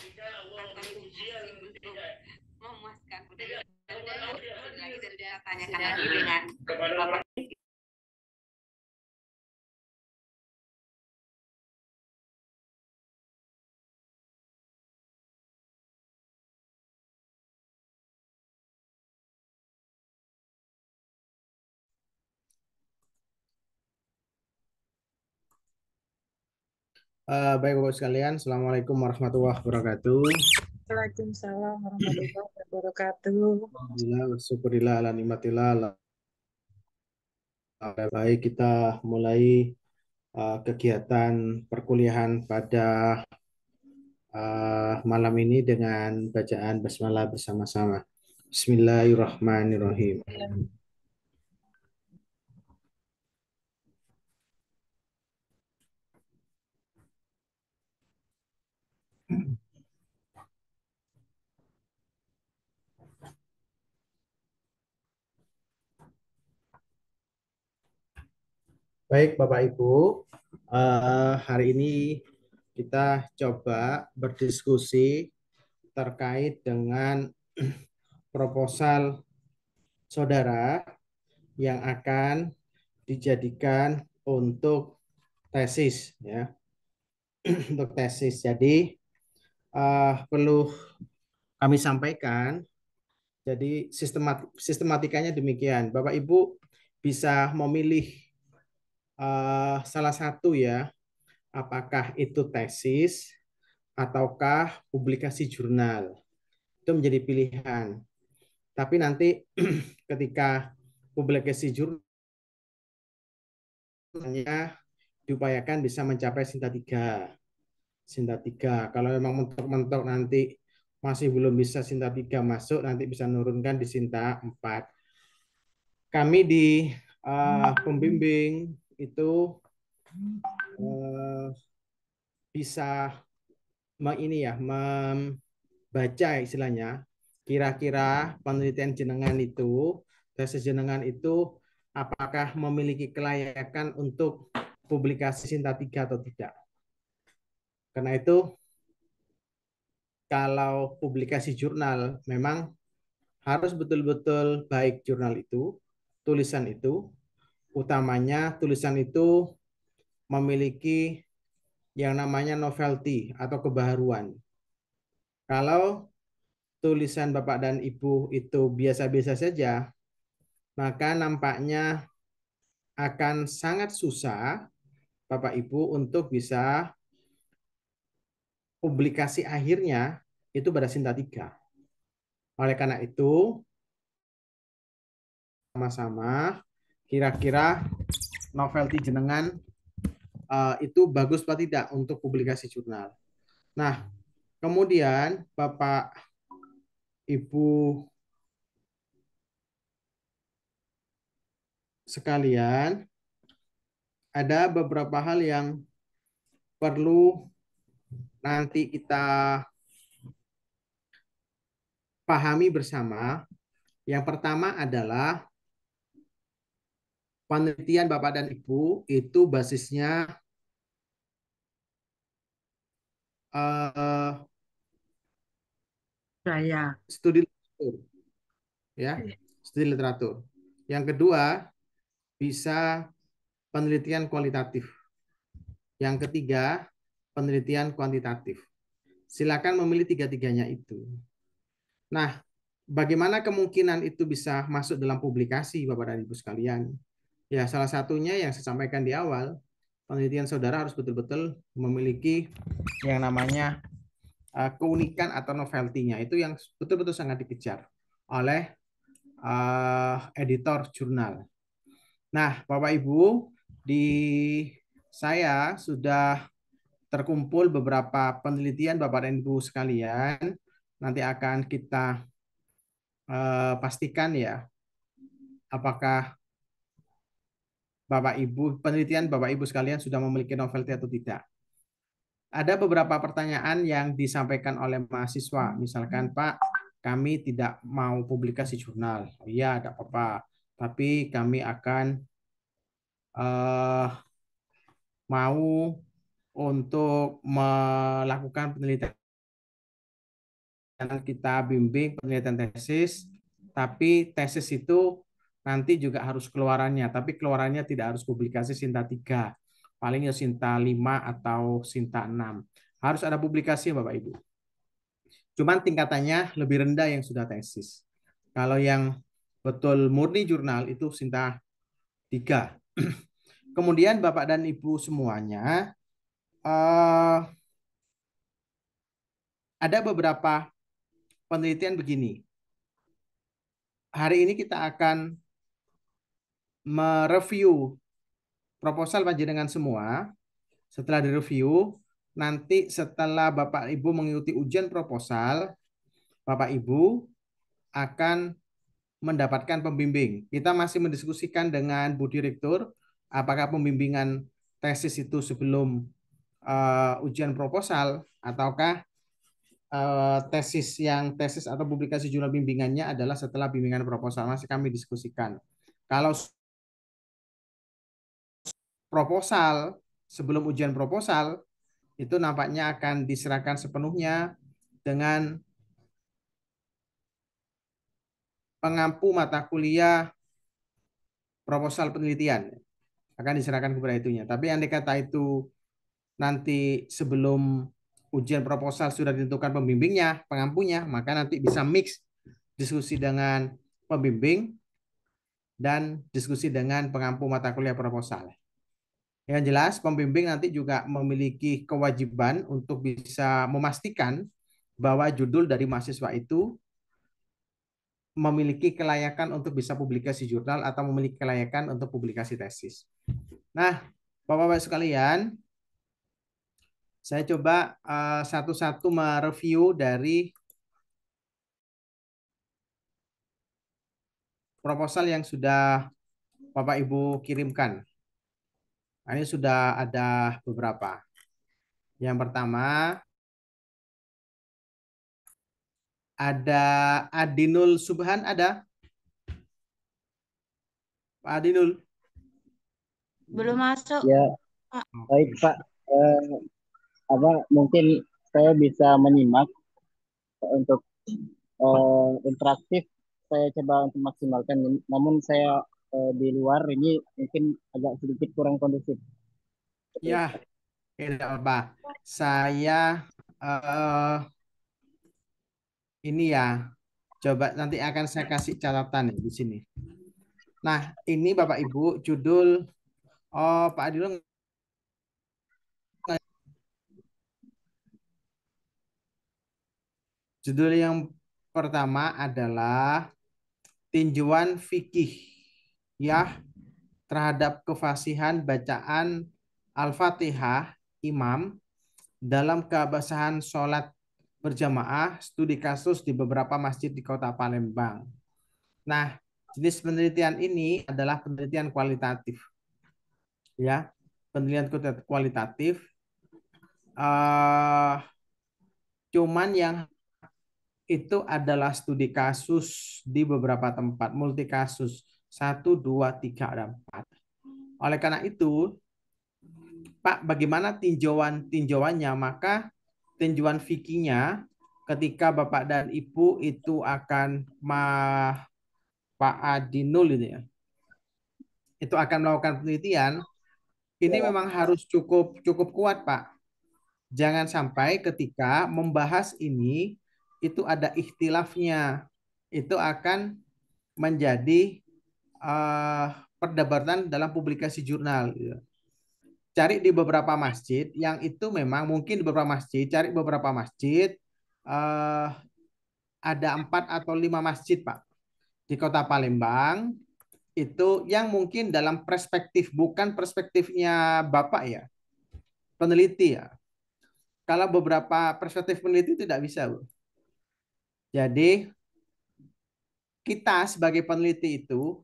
atau tupoksi untuk memuaskan. Udah lagi sudah tanyakan lagi dengan Bapak. Baik Bapak sekalian, Assalamualaikum warahmatullahi wabarakatuh. Waalaikumsalam warahmatullahi wabarakatuh. Alhamdulillah, syukurillah, ala nikmatillah, baik kita mulai kegiatan perkuliahan pada malam ini dengan bacaan basmalah bersama-sama. Bismillahirrahmanirrahim. Baik Bapak Ibu, hari ini kita coba berdiskusi terkait dengan proposal saudara yang akan dijadikan untuk tesis ya. Untuk tesis. Jadi perlu kami sampaikan. Jadi sistematikanya demikian. Bapak Ibu bisa memilih salah satu ya, apakah itu tesis ataukah publikasi jurnal. Itu menjadi pilihan. Tapi nanti ketika publikasi jurnalnya diupayakan bisa mencapai Sinta 3. Sinta 3. Kalau memang mentok-mentok nanti masih belum bisa Sinta 3 masuk, nanti bisa menurunkan di Sinta 4. Kami di pembimbing itu uh, bisa ini ya membaca istilahnya kira-kira penelitian jenengan itu, tesis jenengan itu apakah memiliki kelayakan untuk publikasi Sinta 3 atau tidak. Karena itu kalau publikasi jurnal memang harus betul-betul baik jurnal itu, tulisan itu, utamanya tulisan itu memiliki yang namanya novelty atau kebaharuan. Kalau tulisan Bapak dan Ibu itu biasa-biasa saja, maka nampaknya akan sangat susah Bapak Ibu untuk bisa publikasi akhirnya itu pada Sinta 3. Oleh karena itu, sama-sama kira-kira novelty jenengan itu bagus atau tidak untuk publikasi jurnal. Nah, kemudian Bapak Ibu sekalian, ada beberapa hal yang perlu nanti kita pahami bersama. Yang pertama adalah penelitian Bapak dan Ibu itu basisnya uh, Saya. studi literatur, ya, studi literatur. Yang kedua bisa penelitian kualitatif. Yang ketiga penelitian kuantitatif. Silakan memilih tiga-tiganya itu. Nah, bagaimana kemungkinan itu bisa masuk dalam publikasi Bapak dan Ibu sekalian? Ya, salah satunya yang saya sampaikan di awal, penelitian saudara harus betul-betul memiliki yang namanya keunikan atau novelty-nya. Itu yang betul-betul sangat dikejar oleh editor jurnal. Nah, Bapak Ibu, di saya sudah terkumpul beberapa penelitian Bapak dan Ibu sekalian. Nanti akan kita pastikan ya, apakah Bapak Ibu, penelitian Bapak Ibu sekalian sudah memiliki novelty atau tidak. Ada beberapa pertanyaan yang disampaikan oleh mahasiswa, misalkan Pak, kami tidak mau publikasi jurnal. Oh, iya, tidak apa-apa. Tapi kami akan mau untuk melakukan penelitian kita bimbing penelitian tesis, tapi tesis itu nanti juga harus keluarannya, tapi keluarannya tidak harus publikasi Sinta 3, paling ya Sinta 5 atau Sinta 6. Harus ada publikasi Bapak Ibu. Cuman tingkatannya lebih rendah yang sudah tesis. Kalau yang betul murni jurnal itu Sinta 3. Kemudian Bapak dan Ibu semuanya, ada beberapa penelitian begini. Hari ini kita akan mereview proposal panjenengan semua. Setelah direview, nanti setelah Bapak Ibu mengikuti ujian proposal, Bapak Ibu akan mendapatkan pembimbing. Kita masih mendiskusikan dengan Bu Direktur, apakah pembimbingan tesis itu sebelum ujian proposal, ataukah tesis atau publikasi jurnal bimbingannya adalah setelah bimbingan proposal. Masih kami diskusikan. Kalau proposal, sebelum ujian proposal, itu nampaknya akan diserahkan sepenuhnya dengan pengampu mata kuliah proposal penelitian. Akan diserahkan kepada itunya. Tapi andai kata itu nanti sebelum ujian proposal sudah ditentukan pembimbingnya, pengampunya, maka nanti bisa mix diskusi dengan pembimbing dan diskusi dengan pengampu mata kuliah proposal. Yang jelas, pembimbing nanti juga memiliki kewajiban untuk bisa memastikan bahwa judul dari mahasiswa itu memiliki kelayakan untuk bisa publikasi jurnal atau memiliki kelayakan untuk publikasi tesis. Nah, Bapak-Bapak sekalian, saya coba satu-satu mereview dari proposal yang sudah Bapak Ibu kirimkan. Nah, ini sudah ada beberapa. Yang pertama, ada Adinul Subhan, ada? Pak Adinul? Belum masuk. Ya, baik Pak. Mungkin saya bisa menyimak untuk interaktif. Saya coba untuk maksimalkan. Namun saya di luar ini mungkin agak sedikit kurang kondusif. Ya, tidak apa. Saya ini ya, coba nanti akan saya kasih catatan di sini. Nah, ini Bapak Ibu judul, Pak Adil, judul yang pertama adalah tinjauan fikih ya terhadap kefasihan bacaan Al-Fatihah imam dalam keabsahan sholat berjamaah studi kasus di beberapa masjid di Kota Palembang. Nah, jenis penelitian ini adalah penelitian kualitatif. Ya, penelitian kualitatif. Cuman yang itu adalah studi kasus di beberapa tempat, multi kasus 1, 2, 3, dan 4. Oleh karena itu, Pak, bagaimana tinjauannya? Maka tinjauan fikihnya ketika Bapak dan Ibu itu akan Pak Adinul ini ya, itu akan melakukan penelitian, ini memang harus cukup kuat, Pak. Jangan sampai ketika membahas ini itu ada ikhtilafnya, itu akan menjadi perdebatan dalam publikasi jurnal. Cari di beberapa masjid yang itu memang mungkin di beberapa masjid, cari beberapa masjid, ada 4 atau 5 masjid, Pak, di Kota Palembang itu yang mungkin dalam perspektif, bukan perspektifnya Bapak ya, peneliti ya. Kalau beberapa perspektif peneliti tidak bisa, Bu. Jadi kita sebagai peneliti itu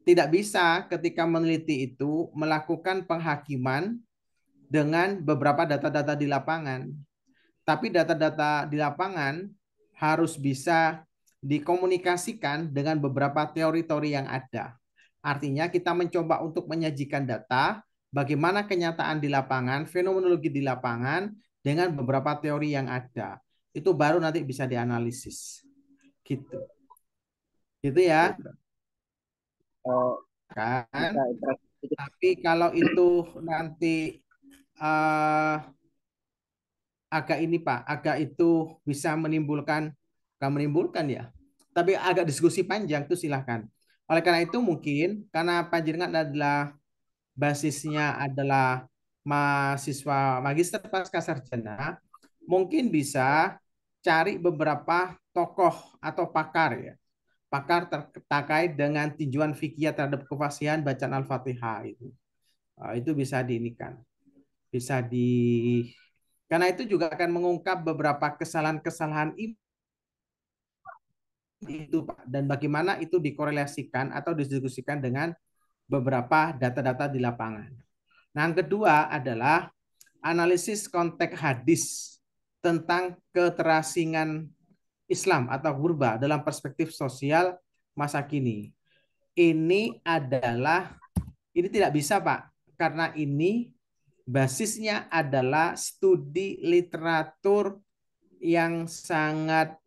tidak bisa ketika meneliti itu melakukan penghakiman dengan beberapa data-data di lapangan. Tapi data-data di lapangan harus bisa dikomunikasikan dengan beberapa teori-teori yang ada. Artinya kita mencoba untuk menyajikan data, bagaimana kenyataan di lapangan, fenomenologi di lapangan, dengan beberapa teori yang ada. itu baru nanti bisa dianalisis. Gitu. Gitu ya, Eh, kan? bisa interaksi sedikit. Tapi kalau itu nanti eh, agak ini Pak, agak itu bisa menimbulkan, bukan menimbulkan ya, tapi agak diskusi panjang itu silahkan. Oleh karena itu mungkin karena panjenengan adalah basisnya adalah mahasiswa magister pasca sarjana, mungkin bisa cari beberapa tokoh atau pakar ya, pakar terkait dengan tinjauan fikih terhadap kefasihan bacaan Al-Fatihah itu. Itu bisa diinikan, bisa di karena itu juga akan mengungkap beberapa kesalahan-kesalahan itu Pak, dan bagaimana itu dikorelasikan atau didiskusikan dengan beberapa data-data di lapangan. Nah, yang kedua adalah analisis konteks hadis tentang keterasingan Islam atau ghurba dalam perspektif sosial masa kini. Ini tidak bisa Pak, karena ini basisnya adalah studi literatur yang sangat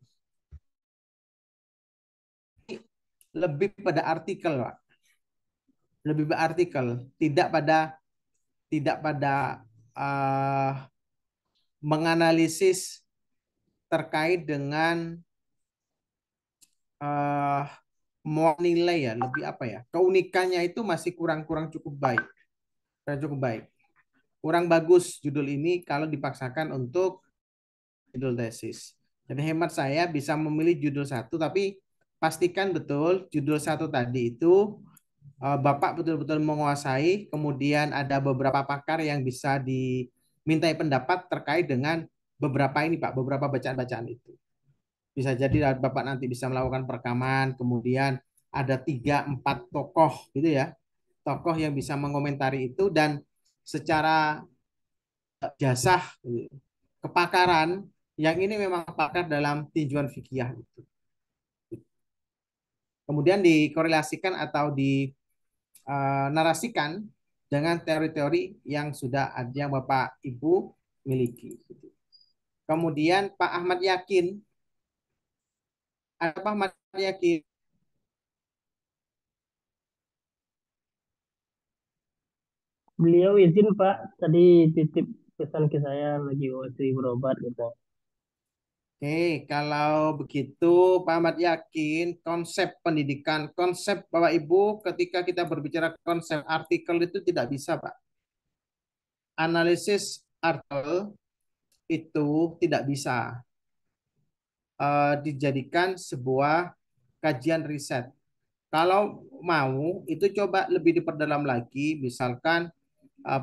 lebih pada artikel, Pak. Lebih pada artikel, tidak pada menganalisis terkait dengan mau nilai ya, lebih apa ya? Keunikannya itu masih kurang cukup baik. Kurang bagus judul ini kalau dipaksakan untuk judul tesis. Jadi hemat saya bisa memilih judul satu, tapi pastikan betul judul satu tadi itu Bapak betul-betul menguasai, kemudian ada beberapa pakar yang bisa dimintai pendapat terkait dengan beberapa ini Pak, beberapa bacaan-bacaan itu. Bisa jadi Bapak nanti bisa melakukan perekaman, kemudian ada 3-4 tokoh gitu ya, tokoh yang bisa mengomentari itu dan secara jasa kepakaran yang ini memang pakar dalam tinjauan fikih itu. Kemudian dikorelasikan atau dinarasikan dengan teori-teori yang sudah ada yang Bapak Ibu miliki. Kemudian Pak Ahmad Yakin, ada Pak Ahmad Yakin. Beliau izin Pak, tadi titip pesan ke saya lagi waktu berobat gitu. Oke, kalau begitu Pak Ahmad Yakin, konsep pendidikan, konsep Bapak Ibu ketika kita berbicara konsep artikel itu tidak bisa Pak. Analisis artikel itu tidak bisa dijadikan sebuah kajian riset. Kalau mau itu coba lebih diperdalam lagi, misalkan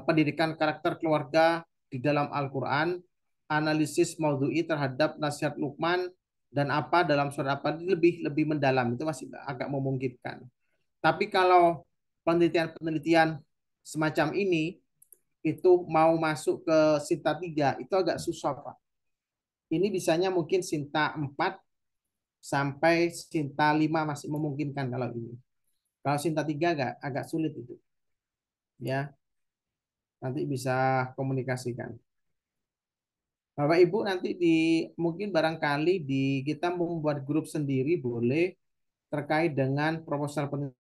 pendidikan karakter keluarga di dalam Al-Quran, analisis maudhu'i terhadap nasihat Luqman dan apa dalam surat apa lebih lebih mendalam itu masih agak memungkinkan. Tapi kalau penelitian-penelitian semacam ini itu mau masuk ke Sinta 3 itu agak susah Pak. Ini bisanya mungkin Sinta 4 sampai Sinta 5 masih memungkinkan kalau ini. Kalau Sinta 3 agak sulit itu. Ya, nanti bisa komunikasikan. Bapak Ibu nanti mungkin barangkali kita membuat grup sendiri boleh terkait dengan proposal penelitian.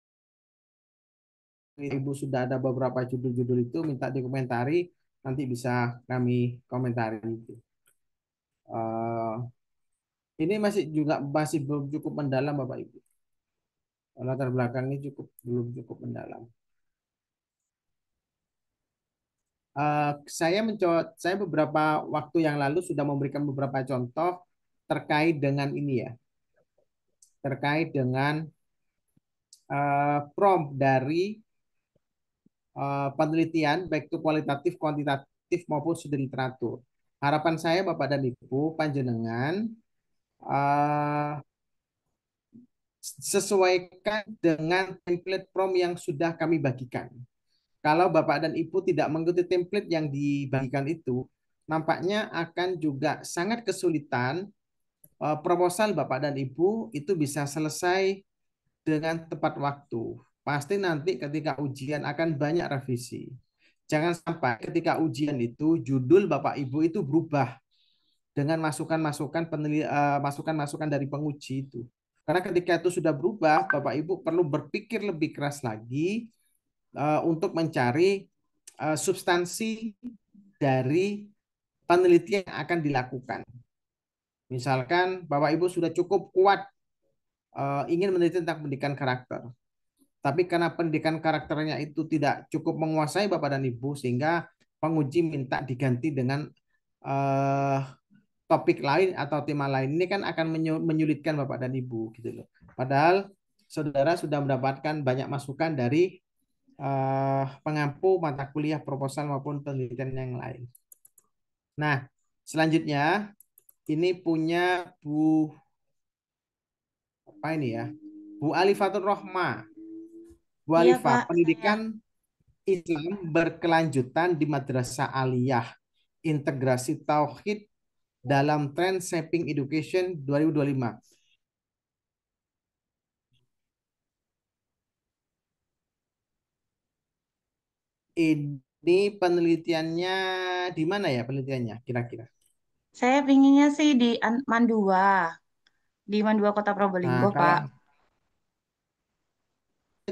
Ibu sudah ada beberapa judul-judul itu minta dikomentari, nanti bisa kami komentari itu. Ini masih belum cukup mendalam Bapak Ibu. Latar belakangnya belum cukup mendalam. Saya beberapa waktu yang lalu sudah memberikan beberapa contoh terkait dengan ini ya, terkait dengan prompt dari penelitian baik itu kualitatif, kuantitatif maupun studi literatur. Harapan saya Bapak dan Ibu panjenengan sesuaikan dengan template prompt yang sudah kami bagikan. Kalau Bapak dan Ibu tidak mengikuti template yang dibagikan itu, nampaknya akan juga sangat kesulitan proposal Bapak dan Ibu itu bisa selesai dengan tepat waktu. Pasti nanti ketika ujian akan banyak revisi. Jangan sampai ketika ujian itu judul Bapak Ibu itu berubah dengan masukan-masukan dari penguji itu. Karena ketika itu sudah berubah, Bapak Ibu perlu berpikir lebih keras lagi untuk mencari substansi dari penelitian yang akan dilakukan. Misalkan Bapak Ibu sudah cukup kuat ingin meneliti tentang pendidikan karakter. Tapi karena pendidikan karakternya itu tidak cukup menguasai Bapak dan Ibu, sehingga penguji minta diganti dengan topik lain atau tema lain. Ini kan akan menyulitkan Bapak dan Ibu gitu loh. Padahal saudara sudah mendapatkan banyak masukan dari pengampu mata kuliah proposal maupun penelitian yang lain. Nah, selanjutnya ini punya Bu apa ini ya? Bu Alifatur Rohma. Bu Iya, Alifah, Pak. pendidikan Islam berkelanjutan di Madrasah Aliyah, integrasi tauhid dalam tren shaping education 2025. Ini penelitiannya di mana ya penelitiannya kira-kira? Saya pinginnya sih di Mandua. Di Mandua Kota Nah, Probolinggo, kalau Pak.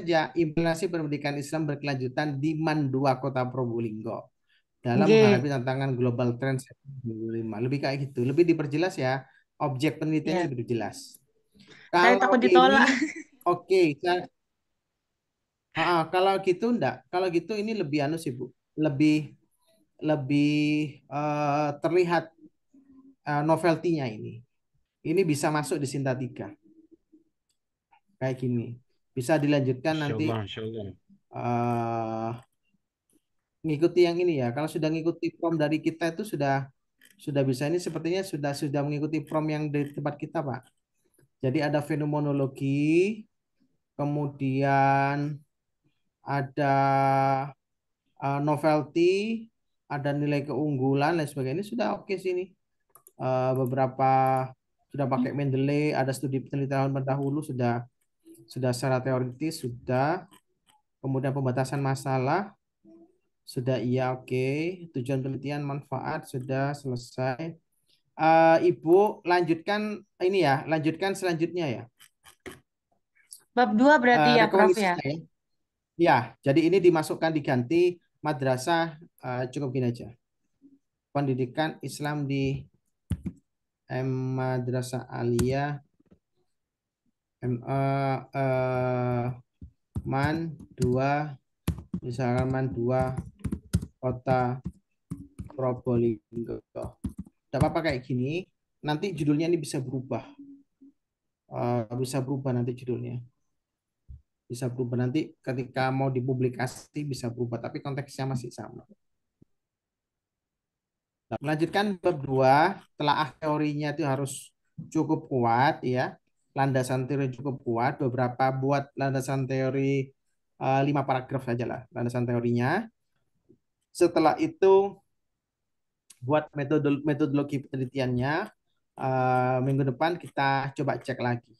saja implementasi pendidikan Islam berkelanjutan di Mandua Kota Probolinggo dalam G. menghadapi tantangan global trend 2025. Lebih kayak gitu, lebih diperjelas ya. Objek penelitiannya Ya. lebih jelas. Saya Kalau takut ditolak. ini oke, kalau gitu enggak. Kalau gitu ini lebih anu sih, Bu. Lebih lebih terlihat novelty-nya ini. Ini bisa masuk di Sinta 3. Kayak gini. Bisa dilanjutkan Masya nanti Allah, Masya Allah. ngikuti yang ini ya. Kalau sudah ngikuti prom dari kita itu sudah bisa, ini sepertinya sudah mengikuti prom yang dari tempat kita, Pak. Jadi ada fenomenologi, kemudian ada novelty, ada nilai keunggulan dan sebagainya. Ini sudah oke sih ini. Beberapa sudah pakai Mendeley, ada studi penelitian pendahulu sudah secara teoritis sudah. Kemudian pembatasan masalah sudah iya oke. Tujuan penelitian manfaat sudah selesai. Ibu lanjutkan ini ya, lanjutkan selanjutnya ya. Bab 2 berarti ya, Prof ya. Rekomendasinya ya. Ya, jadi ini dimasukkan diganti madrasah cukup gini aja. Pendidikan Islam di Madrasah Aliyah Man 2, misalkan Man 2 Kota Probolinggo. Tidak apa-apa kayak gini. Nanti judulnya ini bisa berubah. Bisa berubah nanti judulnya. Bisa berubah nanti ketika mau dipublikasi bisa berubah, tapi konteksnya masih sama. Nah, melanjutkan bab 2, telaah teorinya itu harus cukup kuat ya. Landasan teori cukup kuat, beberapa buat landasan teori 5 paragraf saja lah landasan teorinya. Setelah itu buat metodologi penelitiannya, minggu depan kita coba cek lagi.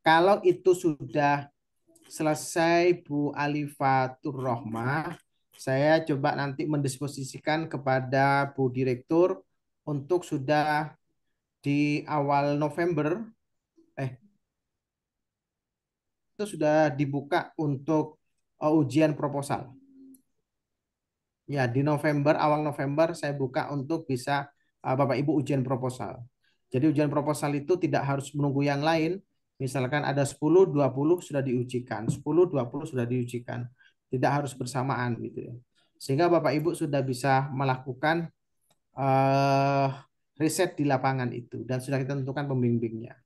Kalau itu sudah selesai Bu Alifatur Rohmah, saya coba nanti mendisposisikan kepada Bu Direktur untuk sudah di awal November itu sudah dibuka untuk ujian proposal. Ya, di November, awal November saya buka untuk bisa Bapak Ibu ujian proposal. Jadi ujian proposal itu tidak harus menunggu yang lain. Misalkan ada 10, 20 sudah diujikan, 10, 20 sudah diujikan. Tidak harus bersamaan gitu ya. Sehingga Bapak Ibu sudah bisa melakukan riset di lapangan itu dan sudah kita tentukan pembimbingnya.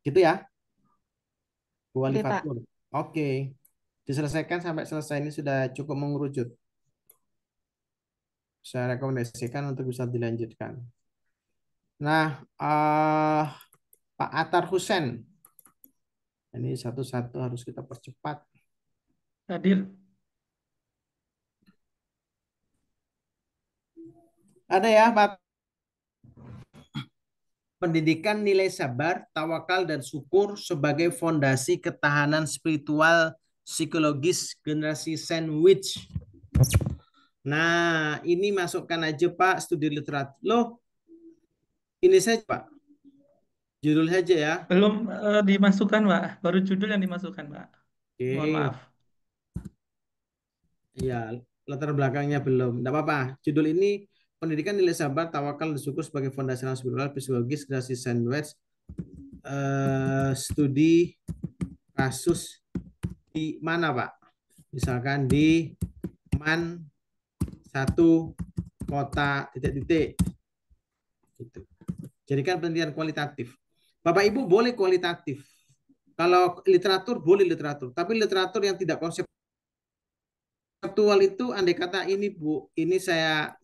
Gitu ya, Bu Oke, Pak. Alifatur. Oke. Diselesaikan sampai selesai, ini sudah cukup mengerucut. Saya rekomendasikan untuk bisa dilanjutkan. Nah, Pak Atar Husen. Ini satu-satu harus kita percepat. Hadir. Ada ya, Pak. Pendidikan nilai sabar, tawakal, dan syukur sebagai fondasi ketahanan spiritual psikologis generasi sandwich. Nah, ini masukkan aja Pak studi literatur. Loh, Ini saja Pak, judul saja ya. Belum dimasukkan, Pak. Baru judul yang dimasukkan, Pak. Mohon maaf. Oke, ya latar belakangnya belum. Tidak apa-apa. Judul ini pendidikan nilai sabar, tawakal, dan syukur sebagai fondasi nasional spiritual, psikologis, generasi sandwich, studi kasus di mana Pak? Misalkan di Man satu kota titik-titik gitu. Jadikan penelitian kualitatif. Bapak Ibu boleh kualitatif. Kalau literatur boleh literatur, tapi literatur yang tidak konseptual itu andai kata ini Bu, ini saya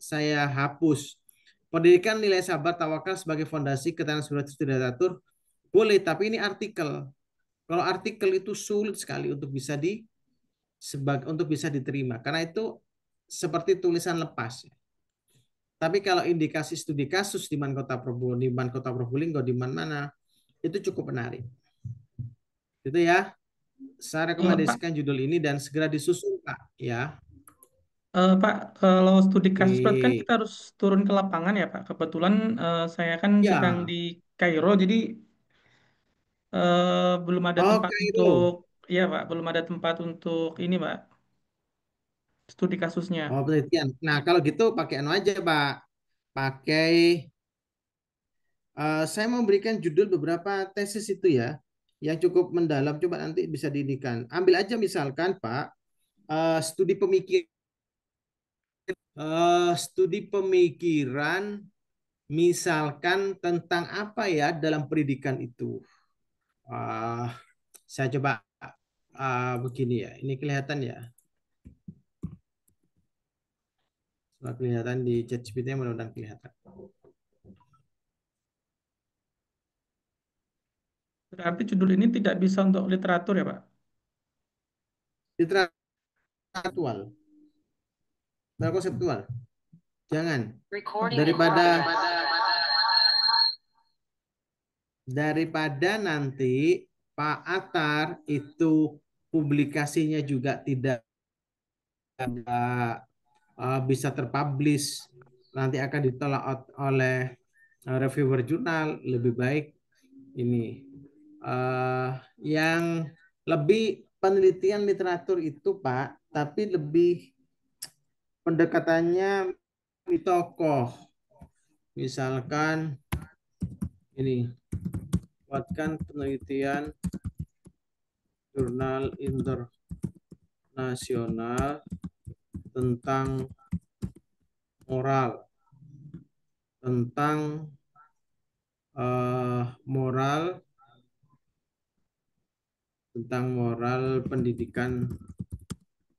hapus. Pendidikan nilai sabar tawakal sebagai fondasi ketahanan spiritual literatur boleh, tapi ini artikel. Kalau artikel itu sulit sekali untuk bisa diterima karena itu seperti tulisan lepas. Tapi kalau indikasi studi kasus di Man Kota Probolinggo, di mana itu cukup menarik. Itu ya. Saya Pak, rekomendasikan judul ini dan segera disusun Pak ya. Pak, kalau studi kasus berarti kan Oke. kita harus turun ke lapangan ya, Pak. Kebetulan saya kan sedang Ya. di Kairo, jadi belum ada Oh, tempat untuk, Kairo. ya Pak, belum ada tempat untuk ini, Pak, studi kasusnya. Oh, penelitian. Nah, kalau gitu pakai anu aja Pak. Pakai saya memberikan judul beberapa tesis itu ya yang cukup mendalam. Coba nanti bisa diindikan. Ambil aja misalkan Pak studi pemikiran misalkan tentang apa ya dalam pendidikan itu. Uh, saya coba begini ya. Ini kelihatan ya. Coba kelihatan di chat GPT mudah-mudahan kelihatan. Berarti judul ini tidak bisa untuk literatur ya, Pak? Literatur konseptual. Jangan. Daripada nanti Pak Atar itu publikasinya juga tidak bisa terpublish, nanti akan ditolak oleh reviewer jurnal, lebih baik ini yang lebih penelitian literatur itu Pak, tapi lebih pendekatannya di tokoh. Misalkan ini buatkan penelitian jurnal internasional tentang moral pendidikan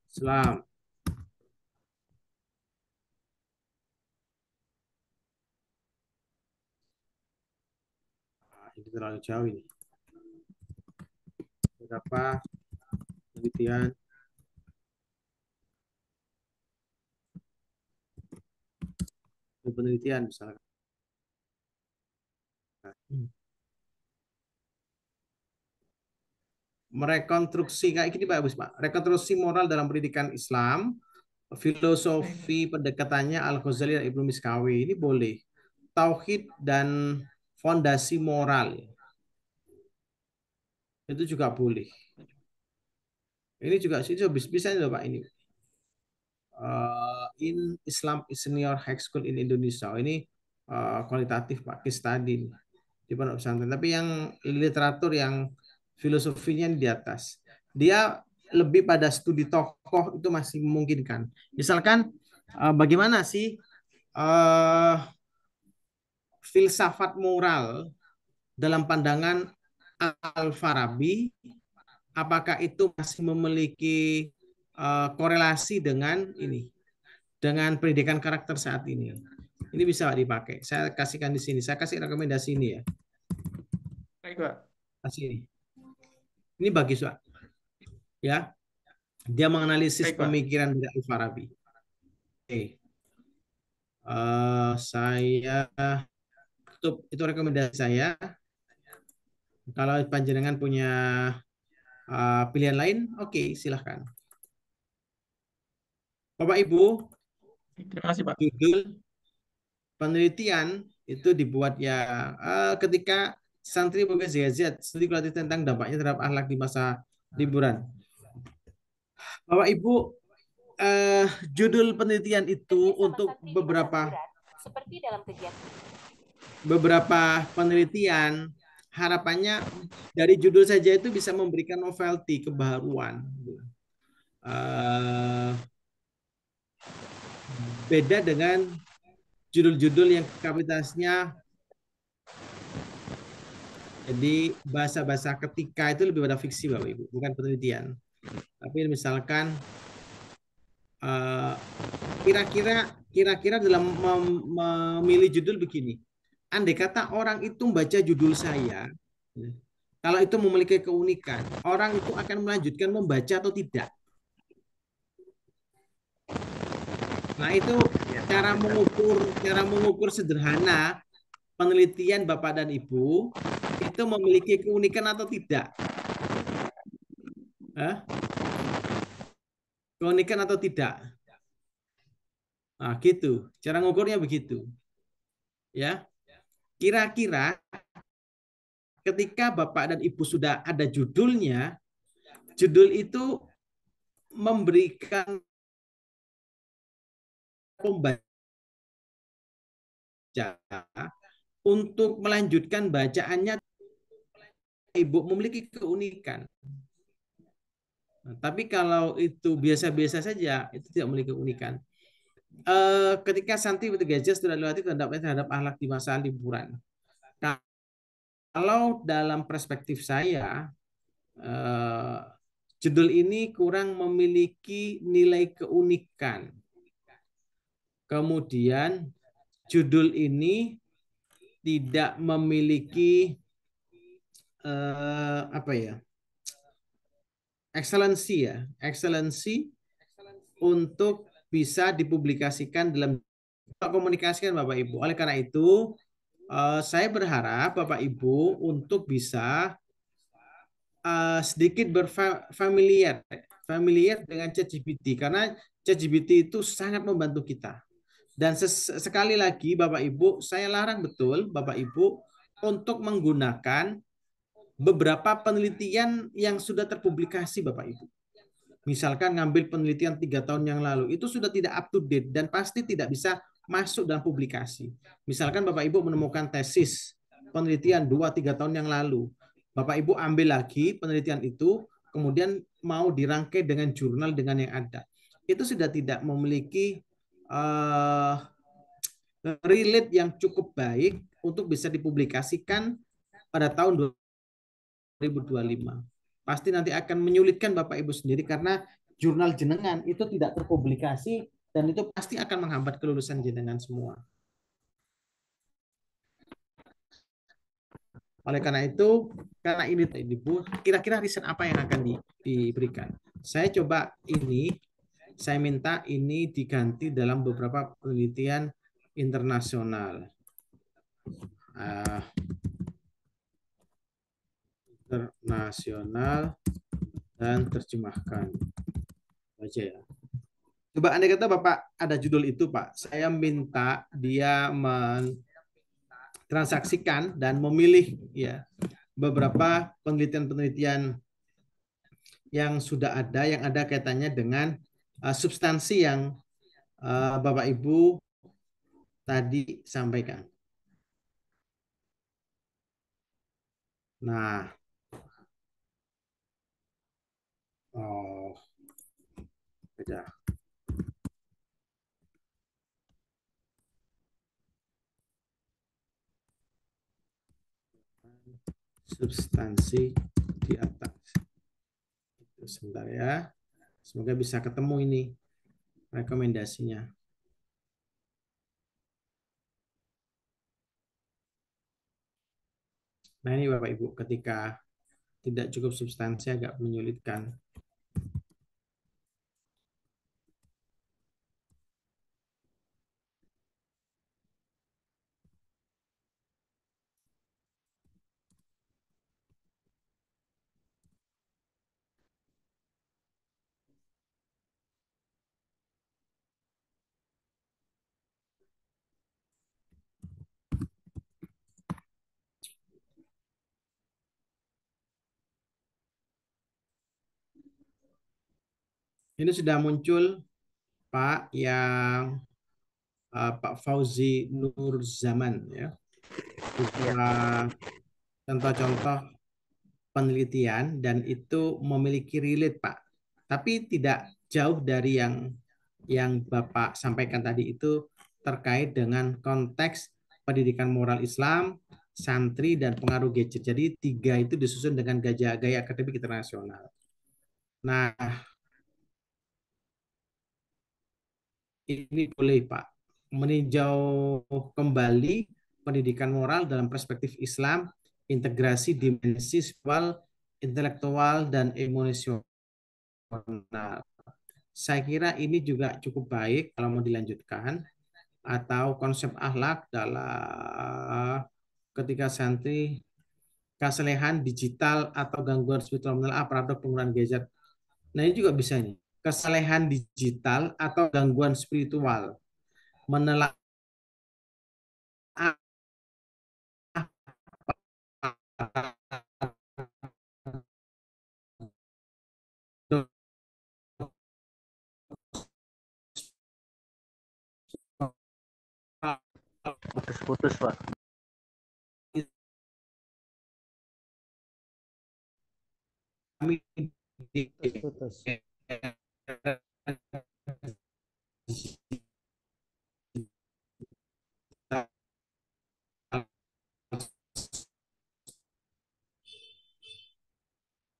Islam. Ini terlalu jauh ini. Beberapa penelitian misalnya. Merekonstruksi kayak gini Pak. Rekonstruksi moral dalam pendidikan Islam, filosofi pendekatannya Al-Ghazali dan Ibnu Miskawi, ini boleh. Tauhid dan fondasi moral. Itu juga boleh. Ini juga bisa loh Pak ini. In Islam Senior High School in Indonesia. Ini kualitatif Pak, case study di pondok pesantren. Tapi yang literatur yang filosofinya di atas. Dia lebih pada studi tokoh itu masih memungkinkan. Misalkan bagaimana sih filsafat moral dalam pandangan Al-Farabi, apakah itu masih memiliki korelasi dengan pendidikan karakter saat ini. Ini bisa dipakai. Saya kasihkan di sini. Saya kasih rekomendasi ini ya. Baik, Pak. Kasih ini. Ini bagus Pak. Ya. Dia menganalisis pemikiran dari Al-Farabi. Oke. Saya tutup, itu rekomendasi saya. Kalau panjenengan punya pilihan lain, oke, silahkan. Bapak Ibu, terima kasih Pak. judul penelitian itu dibuat ya ketika santri BPJS studi kualitatif tentang dampaknya terhadap akhlak di masa liburan. Bapak Ibu, eh, judul penelitian itu untuk seperti dalam kegiatan. beberapa penelitian harapannya dari judul saja itu bisa memberikan novelty, kebaruan. Eh, beda dengan judul-judul yang kapasitasnya jadi bahasa-bahasa ketika itu lebih pada fiksi Bapak Ibu, bukan penelitian. Tapi misalkan eh, kira-kira dalam memilih judul begini. Andai kata orang itu membaca judul saya, kalau itu memiliki keunikan, orang itu akan melanjutkan membaca atau tidak. Nah, itu cara mengukur sederhana penelitian Bapak dan Ibu itu memiliki keunikan atau tidak. Keunikan atau tidak. Nah, gitu. Cara mengukurnya begitu. Ya. Kira-kira ketika Bapak dan Ibu sudah ada judulnya, judul itu memberikan pembaca untuk melanjutkan bacaannya. Ibu memiliki keunikan. Nah, tapi kalau itu biasa-biasa saja, itu tidak memiliki keunikan. Ketika santri BPJS sudah lewati terhadap akhlak di masa liburan. Kalau dalam perspektif saya, judul ini kurang memiliki nilai keunikan. Kemudian judul ini tidak memiliki excellency untuk bisa dipublikasikan dalam komunikasikan Bapak Ibu. Oleh karena itu, saya berharap Bapak Ibu untuk bisa sedikit berfamiliar dengan ChatGPT karena ChatGPT itu sangat membantu kita. Dan sekali lagi Bapak Ibu, saya larang betul Bapak Ibu untuk menggunakan beberapa penelitian yang sudah terpublikasi Bapak Ibu. Misalkan ngambil penelitian 3 tahun yang lalu, itu sudah tidak up to date dan pasti tidak bisa masuk dalam publikasi. Misalkan Bapak Ibu menemukan tesis penelitian 2-3 tahun yang lalu, Bapak Ibu ambil lagi penelitian itu, kemudian mau dirangkai dengan jurnal dengan yang ada. Itu sudah tidak memiliki relate yang cukup baik untuk bisa dipublikasikan pada tahun 2025. Pasti nanti akan menyulitkan Bapak Ibu sendiri karena jurnal jenengan itu tidak terpublikasi dan itu pasti akan menghambat kelulusan jenengan semua. Oleh karena itu, karena ini Ibu, kira-kira riset apa yang akan diberikan? Saya coba ini, saya minta ini diganti dalam beberapa penelitian internasional. Internasional dan terjemahkan. Baca ya. Coba andai kata Bapak ada judul itu Pak, saya minta dia mentransaksikan dan memilih ya beberapa penelitian-penelitian yang sudah ada, yang ada kaitannya dengan substansi yang Bapak Ibu tadi sampaikan. Nah, beda. Substansi di atas. Sebentar ya. Semoga bisa ketemu ini rekomendasinya. Nah ini Bapak Ibu, ketika tidak cukup substansi agak menyulitkan. Ini sudah muncul Pak yang Pak Fauzi Nur Zaman ya. Beberapa contoh-contoh penelitian dan itu memiliki relate Pak. Tapi tidak jauh dari yang Bapak sampaikan tadi itu terkait dengan konteks pendidikan moral Islam, santri dan pengaruh gadget. Jadi tiga itu disusun dengan gaya akademik internasional. Nah, ini boleh Pak meninjau kembali pendidikan moral dalam perspektif Islam, integrasi dimensi spiritual, intelektual, dan emosional. Saya kira ini juga cukup baik kalau mau dilanjutkan, atau konsep akhlak dalam ketika santri, kesalehan digital atau gangguan spiritual menelaah paradok penggunaan gadget. Nah ini juga bisa nih, kesalehan digital atau gangguan spiritual menelaah Putus-putus, Pak. kami Putus-putus.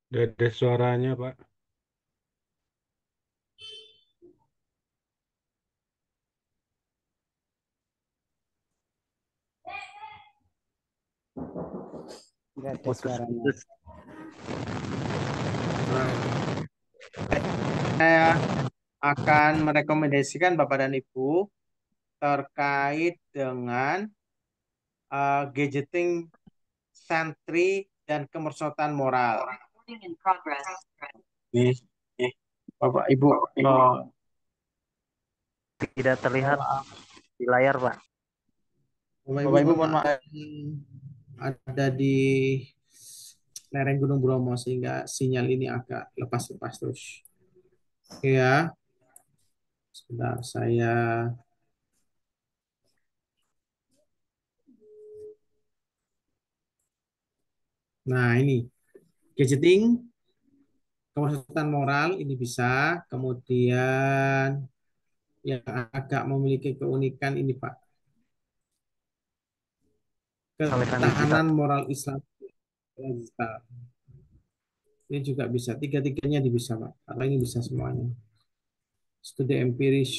Udah ada suaranya, Pak. Nggak ada suaranya. Saya akan merekomendasikan Bapak dan Ibu terkait dengan gadgeting santri dan kemerosotan moral. Nih, Bapak Ibu, Tidak terlihat di layar, Pak. Bapak Ibu mohon maaf ada di lereng Gunung Bromo sehingga sinyal ini agak lepas-lepas terus. Oke ya. Sebentar saya Nah, ini gadgeting kemerosotan moral ini bisa, kemudian yang agak memiliki keunikan ini Pak. Ketahanan moral Islam digital. Ini juga bisa, tiga-tiganya bisa Pak. Karena ini bisa semuanya. Studi empiris.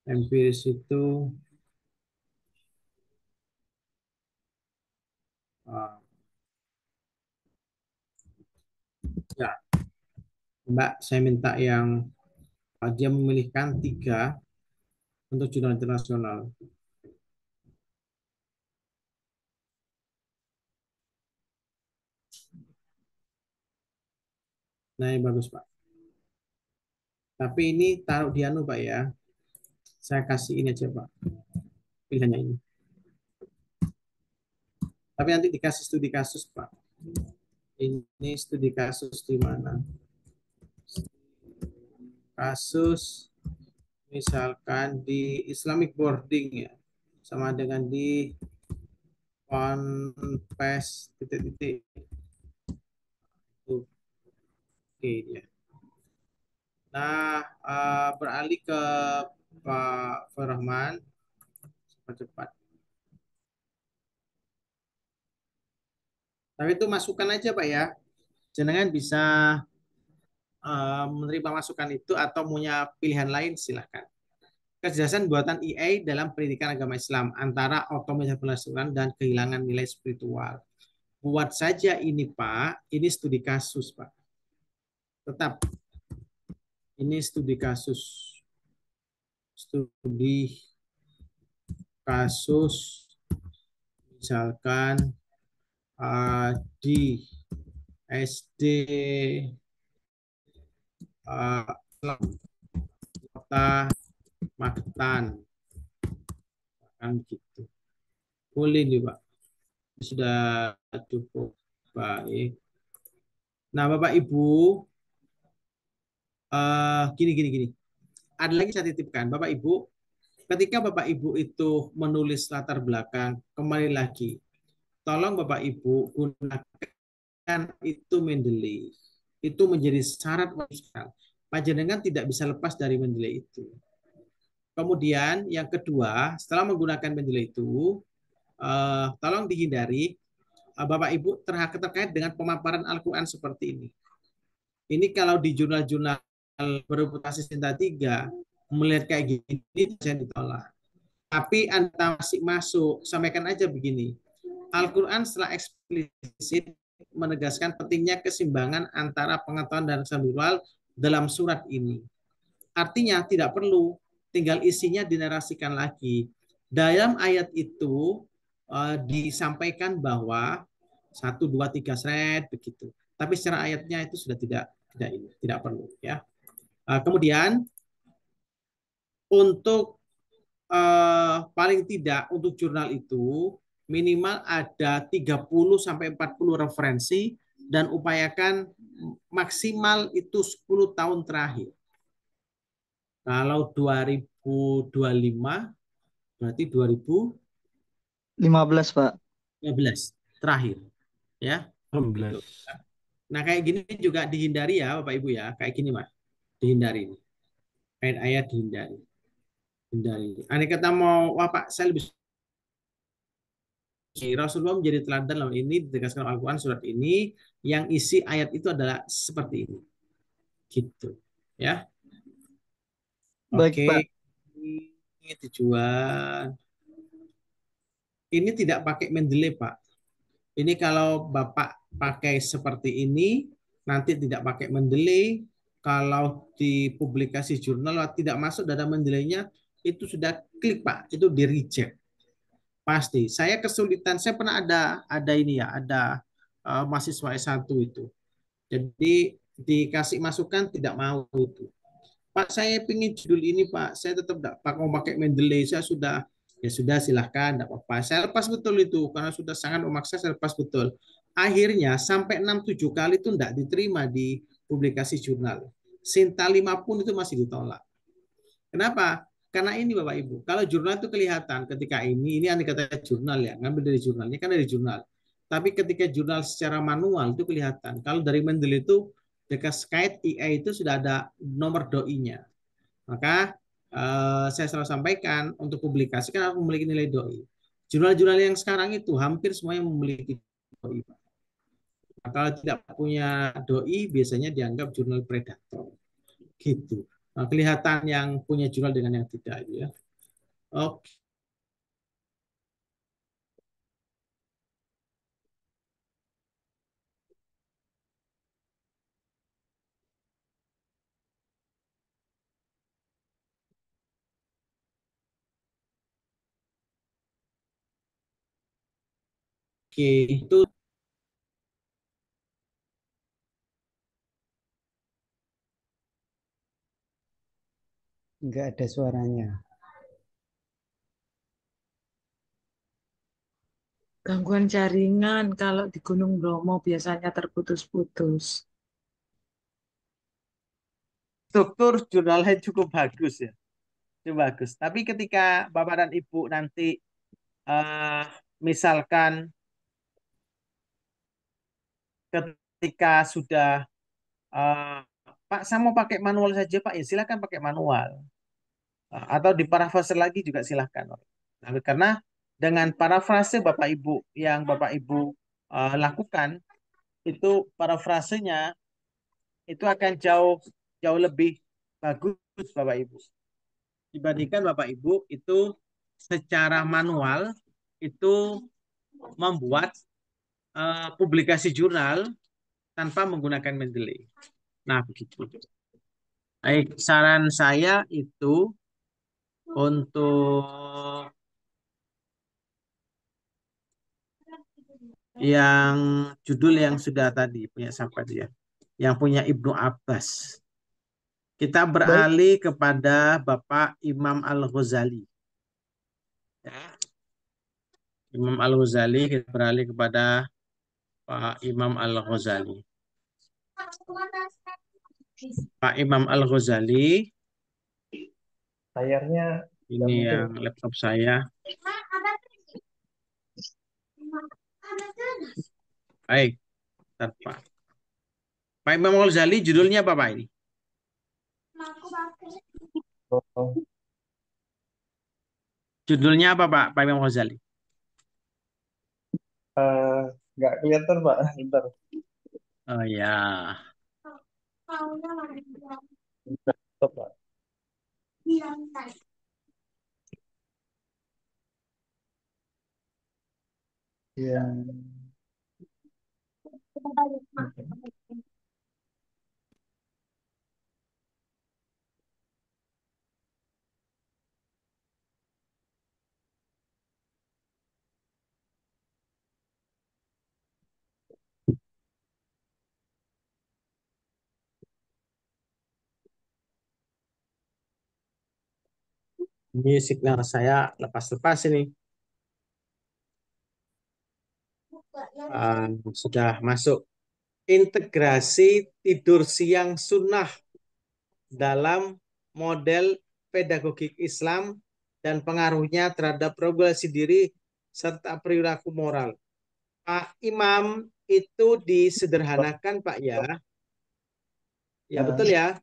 Empiris itu ya, Mbak, saya minta yang dia memilihkan 3 untuk jurnal internasional. Nah, ini bagus Pak. Tapi ini taruh di anu Pak ya. Saya kasih ini aja Pak. Pilihannya ini. Tapi nanti dikasih studi kasus Pak. Ini studi kasus di mana? Kasus misalkan di Islamic Boarding ya. Sama dengan di Ponpes titik-titik. Oke ya. Nah, beralih ke Pak Farahman cepat-cepat. Tapi itu masukan aja Pak ya. Jenengan bisa menerima masukan itu atau punya pilihan lain silahkan. Kejelasan buatan EA dalam pendidikan agama Islam antara otomatis pelajaran dan kehilangan nilai spiritual. Buat saja ini Pak, ini studi kasus Pak. Tetap ini studi kasus. Studi kasus misalkan di SD kota Magetan kan gitu. Boleh nih Pak. Sudah cukup. Baik. Nah, Bapak Ibu, Gini. Ada lagi saya titipkan, Bapak Ibu. Ketika Bapak Ibu itu menulis latar belakang, kembali lagi, tolong Bapak Ibu gunakan itu Mendeley. Itu menjadi syarat manusia. Panjenengan tidak bisa lepas dari Mendeley itu. Kemudian yang kedua, setelah menggunakan Mendeley itu, tolong dihindari Bapak Ibu terkait dengan pemaparan Al-Quran seperti ini. Ini kalau di jurnal-jurnal bereputasi Sinta 3 melihat kayak gini saya ditolak. Tapi Anda masih masuk, sampaikan aja begini. Al-Quran setelah eksplisit menegaskan pentingnya keseimbangan antara pengetahuan dan spiritual dalam surat ini. Artinya tidak perlu, tinggal isinya dinarasikan lagi. Dalam ayat itu disampaikan bahwa 1, 2, 3 seret begitu. Tapi secara ayatnya itu sudah tidak perlu ya. Kemudian untuk paling tidak untuk jurnal itu minimal ada 30 sampai 40 referensi dan upayakan maksimal itu 10 tahun terakhir. Kalau 2025 berarti 15, Pak. 2015 terakhir ya. 16. Nah, kayak gini juga dihindari ya Bapak Ibu ya. Kayak gini Mas. Dihindari. Kayak ayat dihindari. Andai kata mau, wah Pak, saya lebih Rasulullah menjadi teladan dalam ini ditegaskan Al-Quran surat ini yang isi ayat itu adalah seperti ini. Gitu. Ya. Baik, Oke. Pak. Ini tujuan. Ini tidak pakai Mendeley, Pak. Ini kalau Bapak pakai seperti ini, nanti tidak pakai Mendeley. Kalau di publikasi jurnal tidak masuk data Mendeley-nya, itu sudah klik, Pak. Itu di reject. Pasti. Saya kesulitan. Saya pernah ada ini ya, ada mahasiswa S1 itu. Jadi dikasih masukan tidak mau itu. Pak, saya ingin judul ini, Pak. Saya tetap tidak mau pakai Mendeley. Saya sudah, ya sudah silahkan, tidak apa-apa. Saya lepas betul itu, karena sudah sangat memaksa, saya lepas betul. Akhirnya sampai 6-7 kali itu tidak diterima di publikasi jurnal. Sinta 5 pun itu masih ditolak. Kenapa? Karena ini Bapak Ibu, kalau jurnal itu kelihatan ketika ini aneh kata jurnal ya, ngambil dari jurnalnya kan dari jurnal. Tapi ketika jurnal secara manual itu kelihatan. Kalau dari Mendeley itu dekat Skype IA itu sudah ada nomor doi-nya. Maka saya selalu sampaikan untuk publikasi kan harus memiliki nilai doi. Jurnal-jurnal yang sekarang itu hampir semuanya memiliki doi. Nah, kalau tidak punya doi biasanya dianggap jurnal predator. Gitu. Nah, kelihatan yang punya jurnal dengan yang tidak ya. Oke. Oke, itu Nggak ada suaranya. Gangguan jaringan kalau di Gunung Bromo biasanya terputus-putus. struktur jurnalnya cukup bagus ya. Cukup bagus. Tapi ketika Bapak dan Ibu nanti misalkan ketika sudah Pak, saya mau pakai manual saja Pak, ya silakan pakai manual. Atau di parafrase lagi juga silakan. Karena dengan parafrase Bapak Ibu yang Bapak Ibu lakukan, itu parafrasenya itu akan jauh lebih bagus Bapak Ibu. Dibandingkan Bapak Ibu itu secara manual itu membuat publikasi jurnal tanpa menggunakan Mendeley. Nah, begitu. Baik, saran saya itu untuk yang judul yang sudah tadi punya siapa dia? Yang punya Ibnu Abbas. Kita beralih kepada Bapak Imam Al-Ghazali. Ya. Imam Al-Ghazali, kita beralih kepada Pak Imam Al-Ghazali. Pak Imam Al-Ghazali. Layarnya nggak Ini muncul. yang laptop saya. Baik, bentar, Pak. Pak Imam Al-Ghazali judulnya apa Pak ini? Oh, Judulnya apa Pak Imam Al-Ghazali? nggak kelihatan Pak. Bentar. Oh ya, Stop, Pak. Iya. ini signal saya lepas-lepas ini. Sudah masuk. Integrasi tidur siang sunnah dalam model pedagogik Islam dan pengaruhnya terhadap regulasi diri serta perilaku moral. Pak Imam itu disederhanakan Pak ya. Ya betul ya.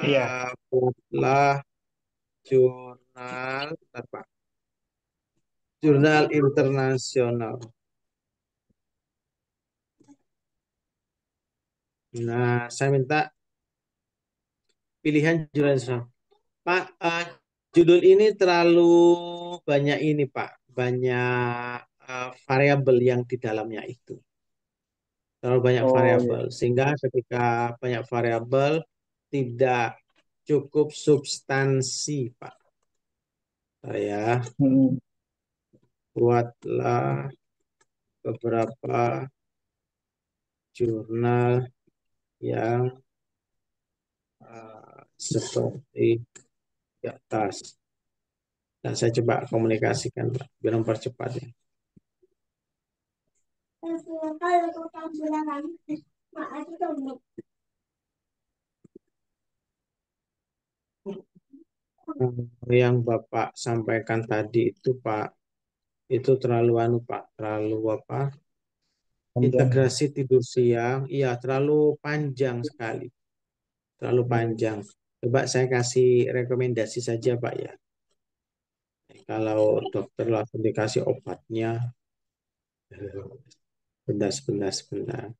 Iya. Buatlah jurnal apa? Jurnal internasional. Nah, saya minta pilihan jurnal internasional. Pak, judul ini terlalu banyak ini Pak, banyak variabel yang di dalamnya itu. Terlalu banyak Oh variabel, iya. sehingga ketika banyak variabel tidak cukup substansi Pak. Saya Hmm. buatlah beberapa jurnal yang seperti di atas. Dan saya coba komunikasikan Pak, biar mempercepatnya. Yang Bapak sampaikan tadi itu Pak, itu terlalu Pak, terlalu apa? Panjang. Integrasi tidur siang, iya terlalu panjang sekali, terlalu panjang. Coba saya kasih rekomendasi saja Pak ya. Kalau dokter langsung dikasih obatnya, sebentar.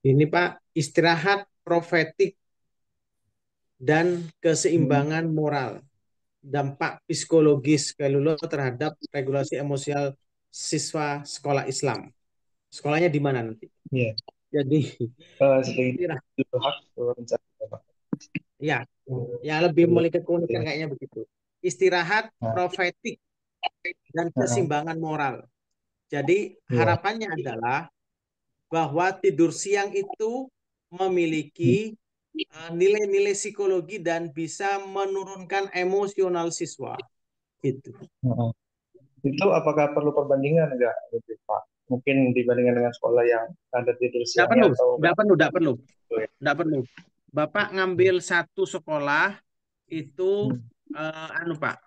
Ini Pak, istirahat profetik dan keseimbangan moral. Dampak psikologis keluluh terhadap regulasi emosional siswa sekolah Islam. Sekolahnya di mana nanti? Iya. Jadi Istirahat rencana Pak. ya, lebih memiliki keunikan kayaknya begitu. Istirahat Nah, profetik dan keseimbangan moral. Jadi iya. harapannya adalah bahwa tidur siang itu memiliki nilai-nilai psikologi dan bisa menurunkan emosional siswa. Gitu. Heeh. Itu apakah perlu perbandingan enggak, Pak? Mungkin dibandingkan dengan sekolah yang ada tidur Nggak siangnya perlu, atau nggak perlu. Bapak ngambil satu sekolah itu Pak,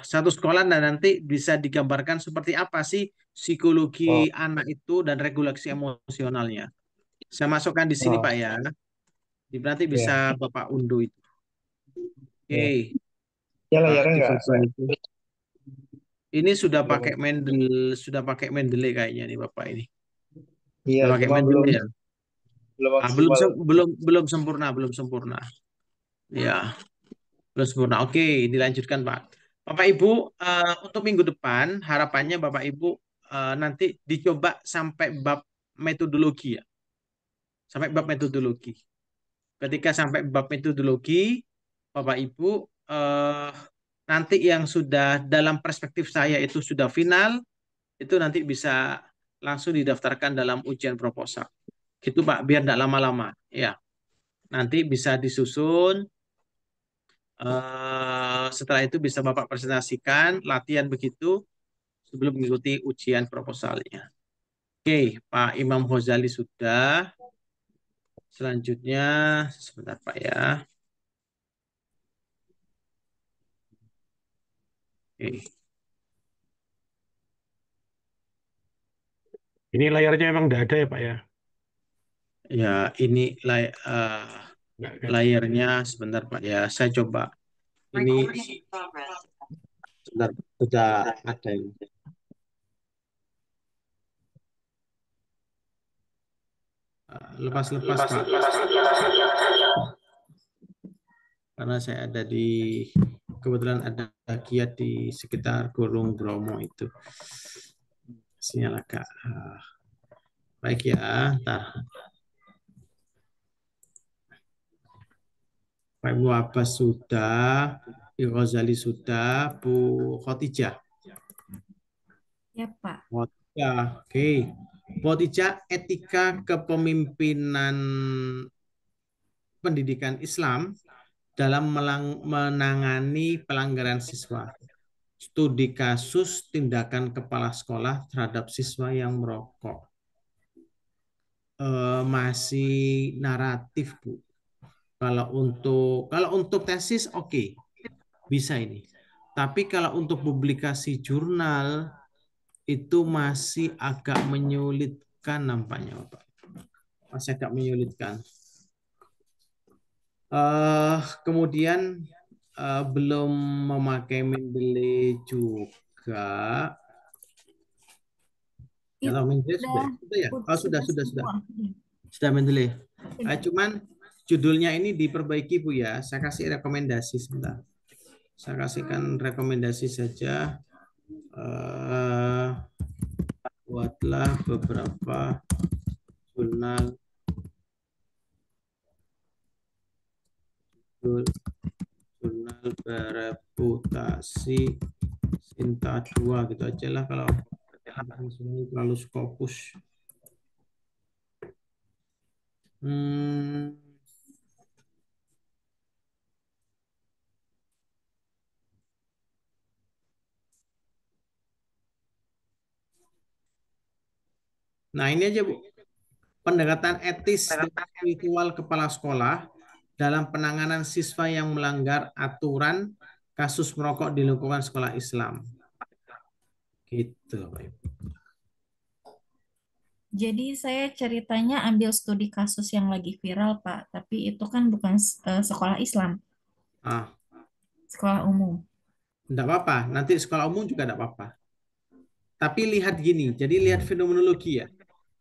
satu sekolah dan nanti bisa digambarkan seperti apa sih psikologi anak itu dan regulasi emosionalnya. Saya masukkan di sini Pak ya. Nanti bisa Bapak unduh itu. Oke. Ya layarnya enggak. Ini sudah pakai Mendeley kayaknya nih Bapak ini. Iya, Sudah pakai cuma Mendeley ya. belum maksimal. Belum sempurna. Ya, belum sempurna. Oke, dilanjutkan Pak. Bapak Ibu, untuk minggu depan harapannya Bapak Ibu nanti dicoba sampai bab metodologi ya. Sampai bab metodologi. Ketika sampai bab metodologi, Bapak Ibu nanti yang sudah dalam perspektif saya itu sudah final, itu nanti bisa langsung didaftarkan dalam ujian proposal. Gitu Pak, biar tidak lama-lama. Ya, nanti bisa disusun. Setelah itu bisa Bapak presentasikan, latihan begitu sebelum mengikuti ujian proposalnya. Oke, Pak Imam Ghazali sudah. Selanjutnya, sebentar Pak ya. Oke. Ini layarnya emang nggak ada ya Pak ya? Ya, ini Nggak kan? layarnya sebentar Pak ya. Saya coba. Ini sebentar, sudah ada ini. Lepas-lepas Pak. Karena saya ada kebetulan ada giat di sekitar Gunung Bromo itu. Sinyal agak baik ya. Ntar. Pak Ibu Abbas sudah, Ibu Ghazali sudah, Bu Khotijah. Ya, Pak. Khotijah, oke. Bu Khotijah, etika kepemimpinan pendidikan Islam dalam menangani pelanggaran siswa. Studi kasus tindakan kepala sekolah terhadap siswa yang merokok. Masih naratif, Bu. Kalau untuk tesis oke. Bisa ini. Tapi kalau untuk publikasi jurnal itu masih agak menyulitkan nampaknya, Bapak. Masih agak menyulitkan. Kemudian belum memakai Mendeley juga. Kalau Mendeley sudah ya? Oh, sudah. Sudah Mendeley. Cuman judulnya ini diperbaiki Bu ya. Saya kasih rekomendasi sebentar. Saya kasihkan rekomendasi saja. Buatlah beberapa jurnal bereputasi Sinta 2 gitu aja lah kalau terlalu skopus. Nah ini aja Bu, pendekatan etis dan spiritual kepala sekolah dalam penanganan siswa yang melanggar aturan kasus merokok di lingkungan sekolah Islam. Gitu Pak Ibu. Jadi saya ceritanya ambil studi kasus yang lagi viral, Pak. Tapi itu kan bukan sekolah Islam, sekolah umum. Enggak apa-apa, nanti sekolah umum juga enggak apa-apa. Tapi lihat gini, jadi lihat fenomenologi ya.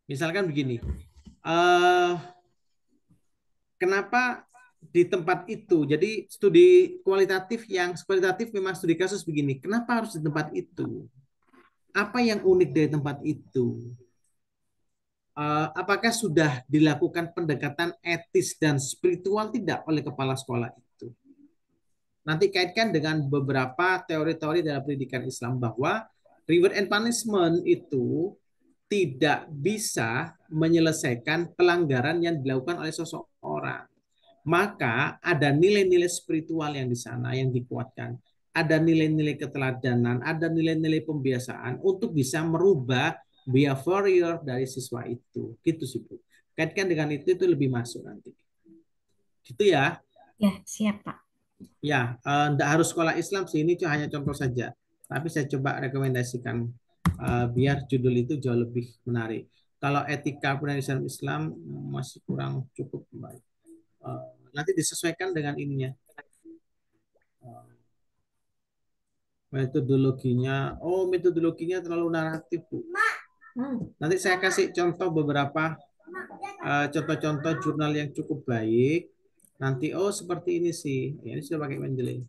Misalkan begini, kenapa di tempat itu, jadi studi kualitatif memang studi kasus begini, kenapa harus di tempat itu? Apa yang unik dari tempat itu? Apakah sudah dilakukan pendekatan etis dan spiritual tidak oleh kepala sekolah itu? Nanti kaitkan dengan beberapa teori-teori dalam pendidikan Islam bahwa reward and punishment itu tidak bisa menyelesaikan pelanggaran yang dilakukan oleh seseorang. Maka ada nilai-nilai spiritual yang di sana yang dikuatkan. Ada nilai-nilai keteladanan, ada nilai-nilai pembiasaan untuk bisa merubah behavior dari siswa itu. Gitu sih Bu. Kaitkan dengan itu lebih masuk nanti. Gitu ya. Ya, siap Pak. Ya, tidak harus sekolah Islam sih, ini hanya contoh saja. Tapi saya coba rekomendasikan biar judul itu jauh lebih menarik. Kalau etika pendidikan Islam masih kurang cukup baik. Nanti disesuaikan dengan ininya. Metodologinya, metodologinya terlalu naratif Bu. Nanti saya kasih contoh beberapa contoh-contoh jurnal yang cukup baik. Nanti seperti ini sih. Ya, ini sudah pakai Mendeley.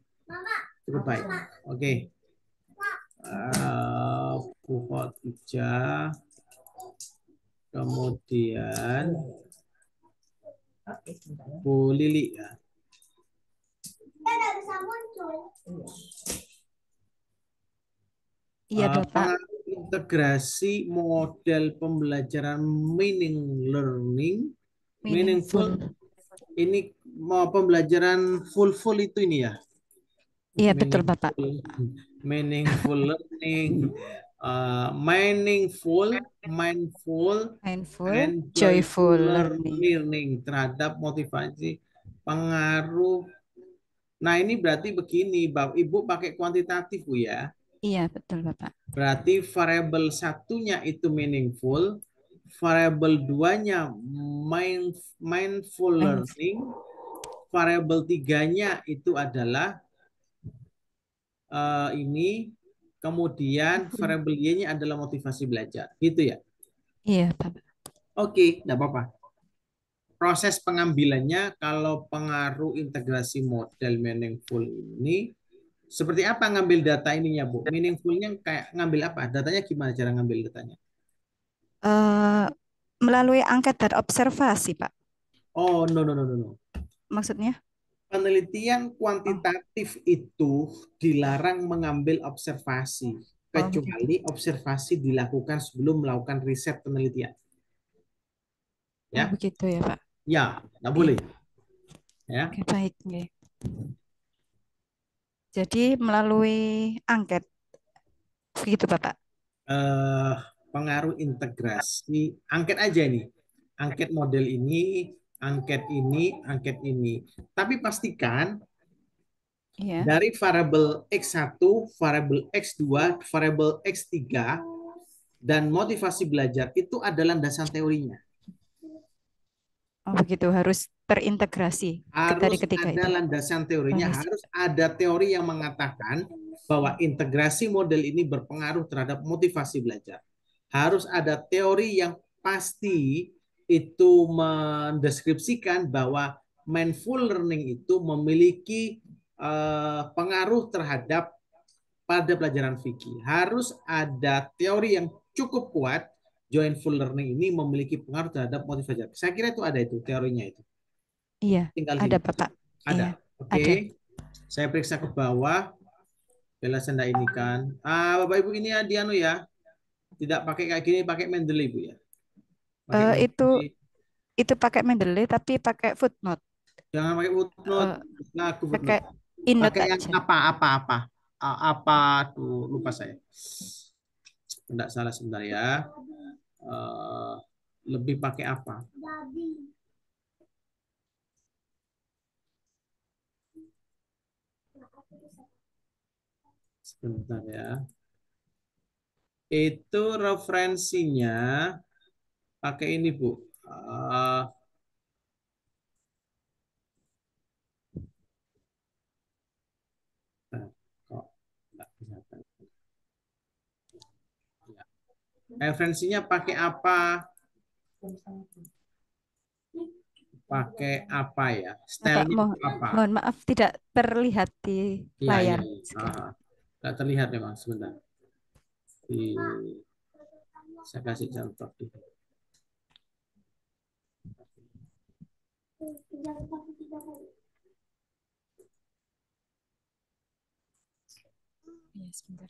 Cukup baik. Oke. Bu Khotijah. Kemudian Bu Lili ya. Iya, Bapak. integrasi model pembelajaran learning, Meaningful. ini mau pembelajaran full itu ini ya. Iya, betul, Bapak. Meaningful learning, mindful, Mindful, and joyful joyful learning. learning terhadap motivasi pengaruh. Nah, ini berarti begini, Bapak Ibu pakai kuantitatif Bu ya. Iya, betul, Bapak. Berarti variabel satunya itu meaningful, variabel duanya mindful learning, variabel tiganya itu adalah ini, kemudian variabel Y-nya adalah motivasi belajar, gitu ya. Iya, Bapak. Oke, tidak apa-apa. Proses pengambilannya kalau pengaruh integrasi model meaningful ini seperti apa ngambil data ininya, Bu? Meaningfulnya kayak ngambil apa? Datanya gimana cara ngambil datanya? Melalui angket dan observasi, Pak. Oh, no. Maksudnya? Penelitian kuantitatif itu dilarang mengambil observasi, kecuali observasi dilakukan sebelum melakukan riset penelitian. Ya. Oh, begitu ya, Pak. Ya, nggak boleh. Ya. Oke, baik. Oke. Jadi melalui angket, begitu Bapak? Pengaruh integrasi, angket aja nih. Angket model ini, angket ini, angket ini. Tapi pastikan dari variabel X1, variabel X2, variabel X3, dan motivasi belajar itu ada landasan teorinya. Oh begitu, harus terintegrasi. Harus ketiga ada itu. landasan teorinya, harus ada teori yang mengatakan bahwa integrasi model ini berpengaruh terhadap motivasi belajar. Harus ada teori yang pasti itu mendeskripsikan bahwa mindful learning itu memiliki pengaruh terhadap pada pelajaran fikih. Harus ada teori yang cukup kuat, joyful learning ini memiliki pengaruh terhadap motivasi belajar. Saya kira itu ada itu teorinya itu. Iya, Tinggal ada sini. Bapak. Ada. Iya, Oke. ada. Saya periksa ke bawah. Bella Senda ini kan. Bapak Ibu ini ya Dianu ya. Tidak pakai kayak gini, pakai Mendeley Bu ya. Itu pakai Mendeley tapi pakai footnote. Jangan pakai footnote. Pakai innote pakai yang aja. apa tuh lupa saya. Tidak salah sebentar ya. Lebih pakai apa? Sebentar ya. Itu referensinya pakai ini Bu. Referensinya pakai apa? Pakai apa ya? Stylenya apa? Mohon maaf tidak terlihat di layar. Tidak terlihat memang sebentar. Saya kasih contoh. Ya, sebentar.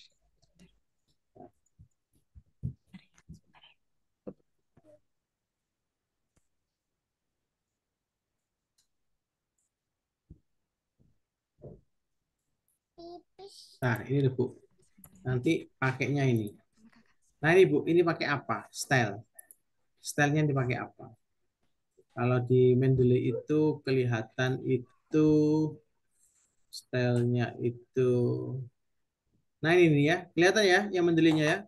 Nah, ini Bu. Nanti pakainya ini. Nah, ini Bu, ini pakai apa? Style. Stylenya dipakai apa? Kalau di Mendeley itu kelihatan itu stylenya itu. Nah, ini ya. Kelihatan ya yang Mendeley-nya ya?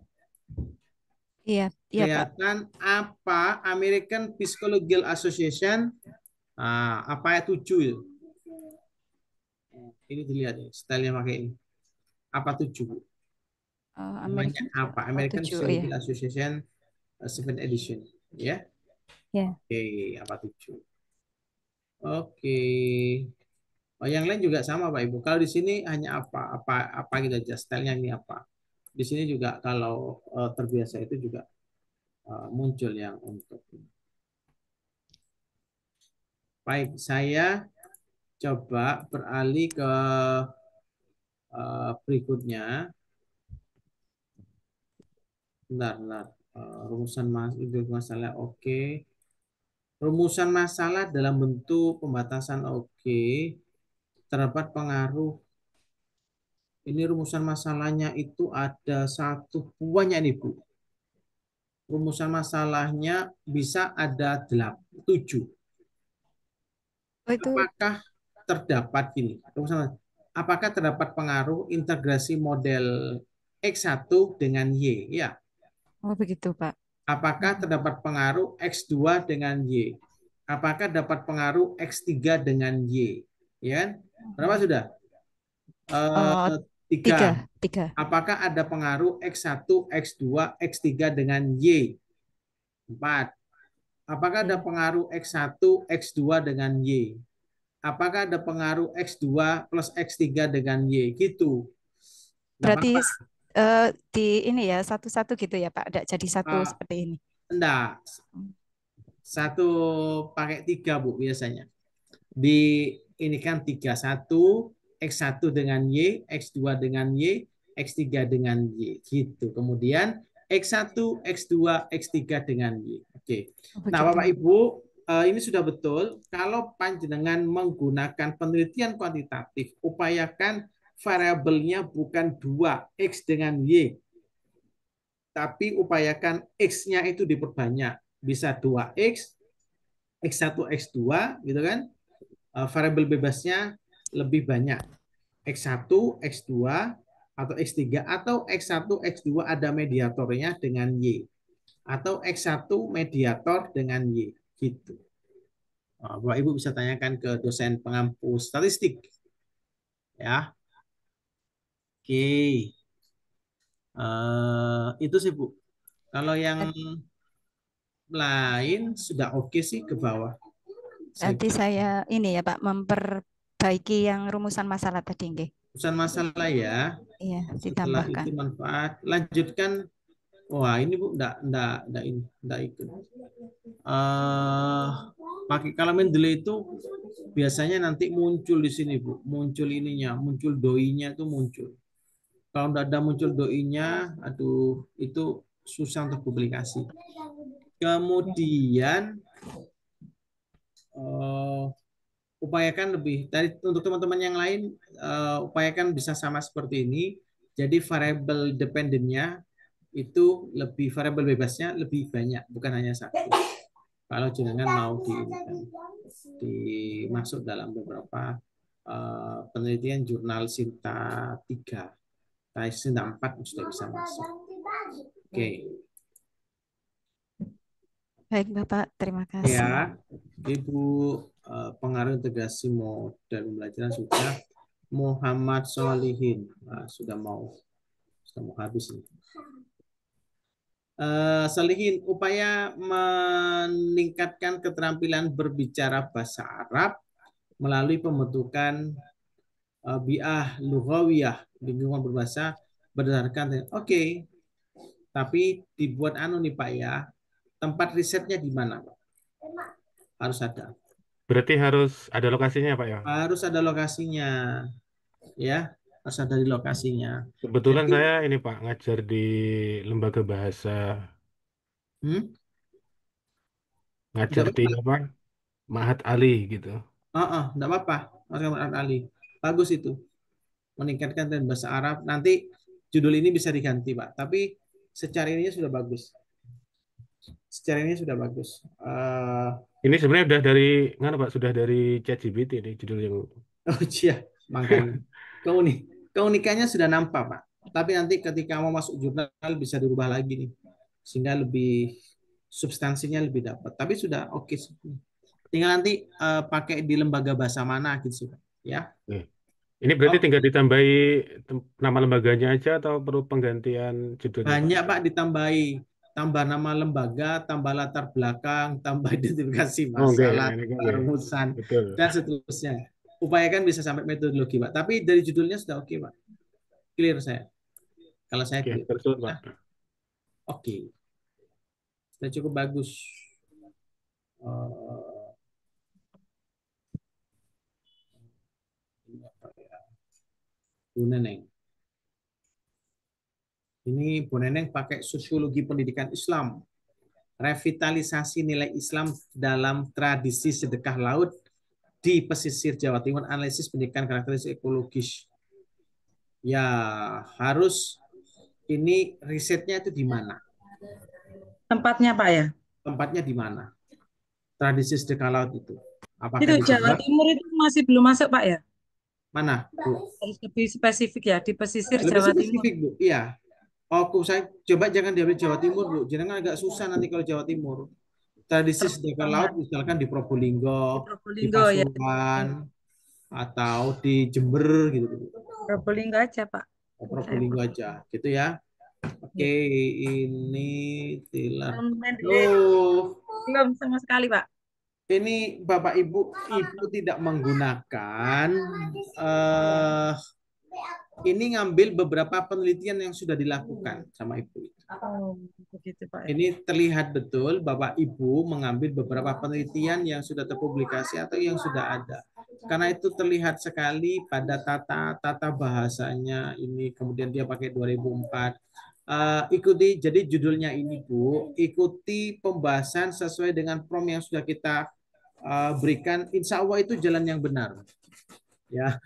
Iya, kelihatan Pak. Apa American Psychological Association apa ya 7 itu. Ini dilihat ya, stylenya pakai ini. Apa 7 Bu? Namanya apa? American Psychological Association 7th edition, ya? Ya. Oke, apa 7? Oke. Oh, yang lain juga sama Pak Ibu. Kalau di sini hanya apa gitu aja, stylenya ini apa. Di sini juga kalau terbiasa itu juga muncul yang untuk ini. Baik, saya coba beralih ke berikutnya. Bentar. Rumusan itu masalah oke. Rumusan masalah dalam bentuk pembatasan oke. Terdapat pengaruh. Ini rumusan masalahnya itu ada satu banyak nih Bu. Rumusan masalahnya bisa ada 7. Oh, itu Apakah terdapat gini? Apakah terdapat pengaruh integrasi model X1 dengan Y? Ya. oh begitu, Pak. Apakah terdapat pengaruh X2 dengan Y? Apakah dapat pengaruh X3 dengan Y? Ya kan? Berapa sudah? Oh, Eh, 3. tiga. Apakah ada pengaruh X1, X2, X3 dengan Y? 4. Apakah ada Ya. pengaruh X1, X2 dengan Y? Apakah ada pengaruh X2 plus X3 dengan Y? Gitu. Nggak Berarti apa-apa. di ini ya satu-satu gitu ya, Pak. Tidak jadi satu Eh, seperti ini. enggak. Satu pakai 3, Bu, biasanya. Ini kan 3. 1, X1 dengan Y, X2 dengan Y, X3 dengan Y. Gitu. Kemudian X1, X2, X3 dengan Y. Oke. Oh, Nah, begitu. Bapak Ibu, ini sudah betul. Kalau panjenengan menggunakan penelitian kuantitatif, upayakan variabelnya bukan 2, X dengan Y. Tapi upayakan X-nya itu diperbanyak. Bisa 2X, X1, X2, gitu kan. Variabel bebasnya lebih banyak. X1, X2, atau X3, atau X1, X2 ada mediatornya dengan Y. Atau X1 mediator dengan Y. Gitu. Bapak Ibu bisa tanyakan ke dosen pengampu statistik. Ya. Oke. Itu sih, Bu. Kalau yang lain sudah oke sih ke bawah. Berarti saya ini ya, Pak, memperbaiki yang rumusan masalah tadi, nggih. Rumusan masalah ya. Iya, Setelah ditambahkan. itu manfaat. Lanjutkan. Wah, ini Bu, enggak ikut. Pakai kalau Mendeley itu biasanya nanti muncul di sini, Bu. Muncul ininya, muncul doinya itu muncul. Kalau enggak ada muncul doinya, aduh, itu susah untuk publikasi. Kemudian upayakan lebih dari untuk teman-teman yang lain, upayakan bisa sama seperti ini. Jadi variabel dependennya itu lebih, variabel bebasnya lebih banyak, bukan hanya satu. Kalau jenengan mau dimasuk dalam beberapa penelitian jurnal Sinta 3, Sinta 4 sudah bisa masuk. Oke. Baik, Bapak. Terima kasih. Ya, Ibu, pengaruh integrasi model pembelajaran sudah. Muhammad Solihin, sudah mau habis nih. Solihin, upaya meningkatkan keterampilan berbicara bahasa Arab melalui pembentukan bi'ah lughawiyah, lingkungan berbahasa berdasarkan. Oke. Tapi dibuat nih Pak ya. Tempat risetnya di mana, Pak? Harus ada. Berarti harus ada lokasinya, Pak ya? Harus ada lokasinya. Ya, harus ada di lokasinya. Kebetulan Jadi, saya ini Pak ngajar di lembaga bahasa, ngajar tidak di apa-apa. apa? Mahat Ali gitu. Tidak apa-apa, Mas Muhammad Ali. Bagus itu. Meningkatkan dan bahasa Arab. Nanti judul ini bisa diganti, Pak. Tapi secara ini sudah bagus. Secara ini sudah bagus. Ini sebenarnya udah dari, nggak Pak, sudah dari ChatGPT ini judul yang. Oh iya, makanya. Keunikannya sudah nampak, Pak. Tapi nanti ketika mau masuk jurnal bisa dirubah lagi nih. Sehingga lebih substansinya lebih dapat. Tapi sudah oke. Tinggal nanti pakai di lembaga bahasa mana gitu, ya. Ini berarti tinggal ditambahi nama lembaganya aja atau perlu penggantian judulnya, Pak? Banyak, Pak, ditambahi. Tambah nama lembaga, tambah latar belakang, tambah identifikasi Oke, masalah, ini kan rumusan, betul. dan seterusnya. Upayakan bisa sampai metodologi, Pak. Tapi dari judulnya sudah oke, Pak. Clear saya. Kalau saya clear. Betul, Pak. Oke. Sudah cukup bagus. Ini apa ya? Neneng. Ini Bu Neneng pakai sosiologi pendidikan Islam. Revitalisasi nilai Islam dalam tradisi sedekah laut di pesisir Jawa Timur, analisis pendidikan karakteristik ekologis. Ya, harus ini risetnya itu di mana? Tempatnya Pak ya? Tempatnya di mana? Tradisi sedekah laut itu. Apakah Itu di Jawa Jember? Timur itu masih belum masuk Pak ya? Mana, Bu? Harus lebih spesifik ya, di pesisir Lebih Jawa Timur. spesifik, Bu. Iya. Oh, saya coba jangan diambil Jawa Timur, Bu. Jangan agak susah nanti kalau Jawa Timur. Tradisi sedekah laut misalkan di Di Probolinggo, di Probolinggo ya. Pasuruan, atau di Jember gitu. Probolinggo aja Pak. Probolinggo aja, gitu ya. Oke, ini tilar. Belum sama sekali Pak. Ini Bapak Ibu tidak menggunakan ini ngambil beberapa penelitian yang sudah dilakukan sama Ibu. Oh, begitu Pak. Ini terlihat betul Bapak Ibu mengambil beberapa penelitian yang sudah terpublikasi atau yang sudah ada. Karena itu terlihat sekali pada tata bahasanya ini, kemudian dia pakai 2004. Ikuti, jadi judulnya ini Bu, ikuti pembahasan sesuai dengan prompt yang sudah kita berikan. Insya Allah itu jalan yang benar. Ya,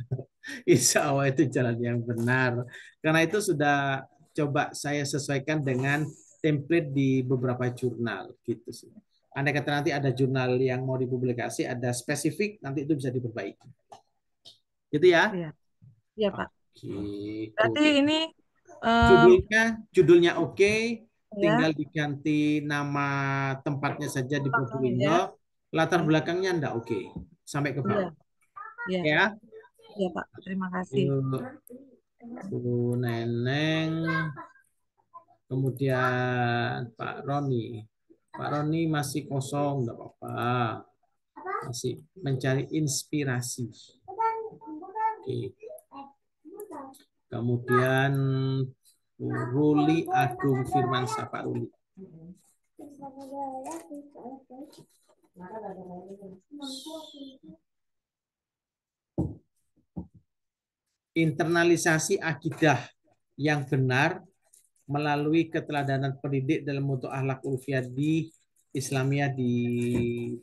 insya Allah itu jalan yang benar. Karena itu sudah coba saya sesuaikan dengan template di beberapa jurnal gitu sih. Andai kata nanti ada jurnal yang mau dipublikasi, ada spesifik, nanti itu bisa diperbaiki. Gitu ya? Iya, iya Pak. Oke. Berarti ini judulnya oke, ya. Tinggal diganti nama tempatnya saja di Probolinggo, latar belakangnya enggak oke. Sampai ke bawah. Iya. Ya? Iya Pak, terima kasih. Bu Neneng, kemudian Pak Roni. Pak Roni masih kosong, enggak apa-apa. Masih mencari inspirasi. Oke. Kemudian Ruli Agung Firmansyah, Pak Ruli. Internalisasi akidah yang benar melalui keteladanan pendidik dalam bentuk akhlak ulfiyah di Islamiyah di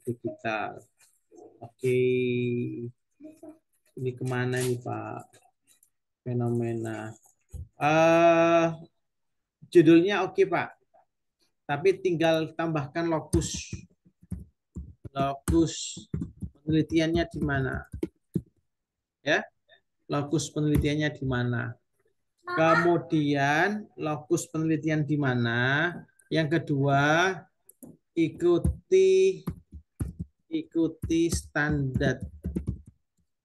digital. Oke, ini kemana nih Pak? Fenomena. Judulnya oke Pak, tapi tinggal tambahkan lokus penelitiannya di mana, ya? Lokus penelitiannya di mana? Kemudian lokus penelitian di mana? Yang kedua, ikuti standar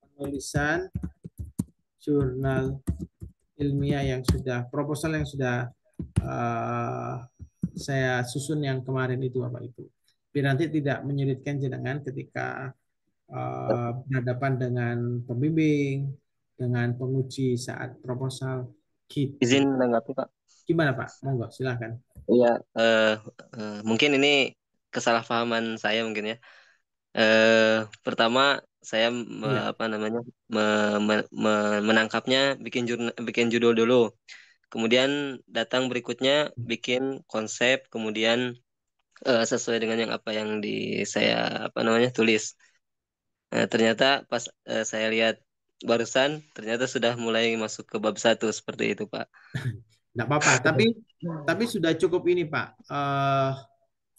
penulisan jurnal ilmiah yang sudah, proposal yang sudah saya susun yang kemarin itu Bapak Ibu. Biar nanti tidak menyulitkan jenengan ketika berhadapan dengan pembimbing, dengan penguji saat proposal. Gitu. Izin menanggapi Pak. Gimana Pak? Monggo silahkan. Iya, mungkin ini kesalahpahaman saya mungkin ya. Pertama saya menangkapnya bikin judul dulu. Kemudian datang berikutnya bikin konsep, kemudian sesuai dengan yang saya tulis. Ternyata pas saya lihat barusan ternyata sudah mulai masuk ke bab 1 seperti itu Pak. Tidak apa-apa, tapi sudah cukup ini Pak.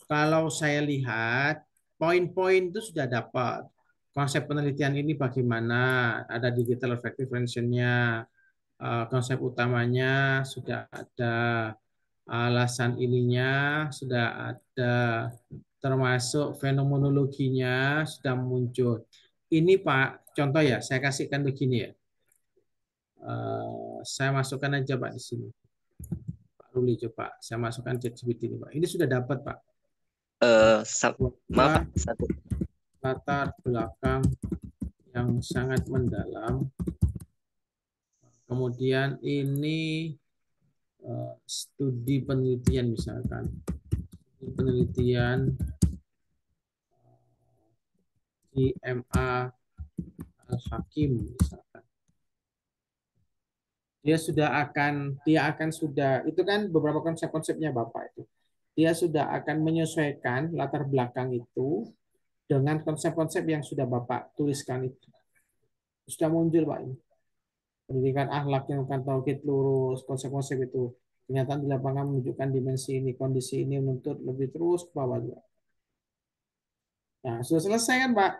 Kalau saya lihat poin-poin itu sudah dapat. Konsep penelitian ini bagaimana, ada digital effective function-nya, konsep utamanya sudah ada, alasan ininya sudah ada, termasuk fenomenologinya sudah muncul. Ini Pak, contoh ya, saya kasihkan begini ya. Saya masukkan aja Pak di sini. Pak Ruli coba, saya masukkan ChatGPT ini Pak. Ini sudah dapat Pak. Maaf Pak, satu. Latar belakang yang sangat mendalam. Kemudian ini studi penelitian misalkan. Penelitian IMA Al-Hakim misalkan. dia akan sudah itu kan beberapa konsep-konsepnya Bapak itu. Dia sudah akan menyesuaikan latar belakang itu dengan konsep-konsep yang sudah Bapak tuliskan itu. Sudah muncul Pak ini. Pendidikan akhlak yang akan tauhid lurus, konsep-konsep itu. Kenyataan di lapangan menunjukkan dimensi ini, kondisi ini menuntut lebih terus ke bawah juga. Nah, sudah selesai kan Pak?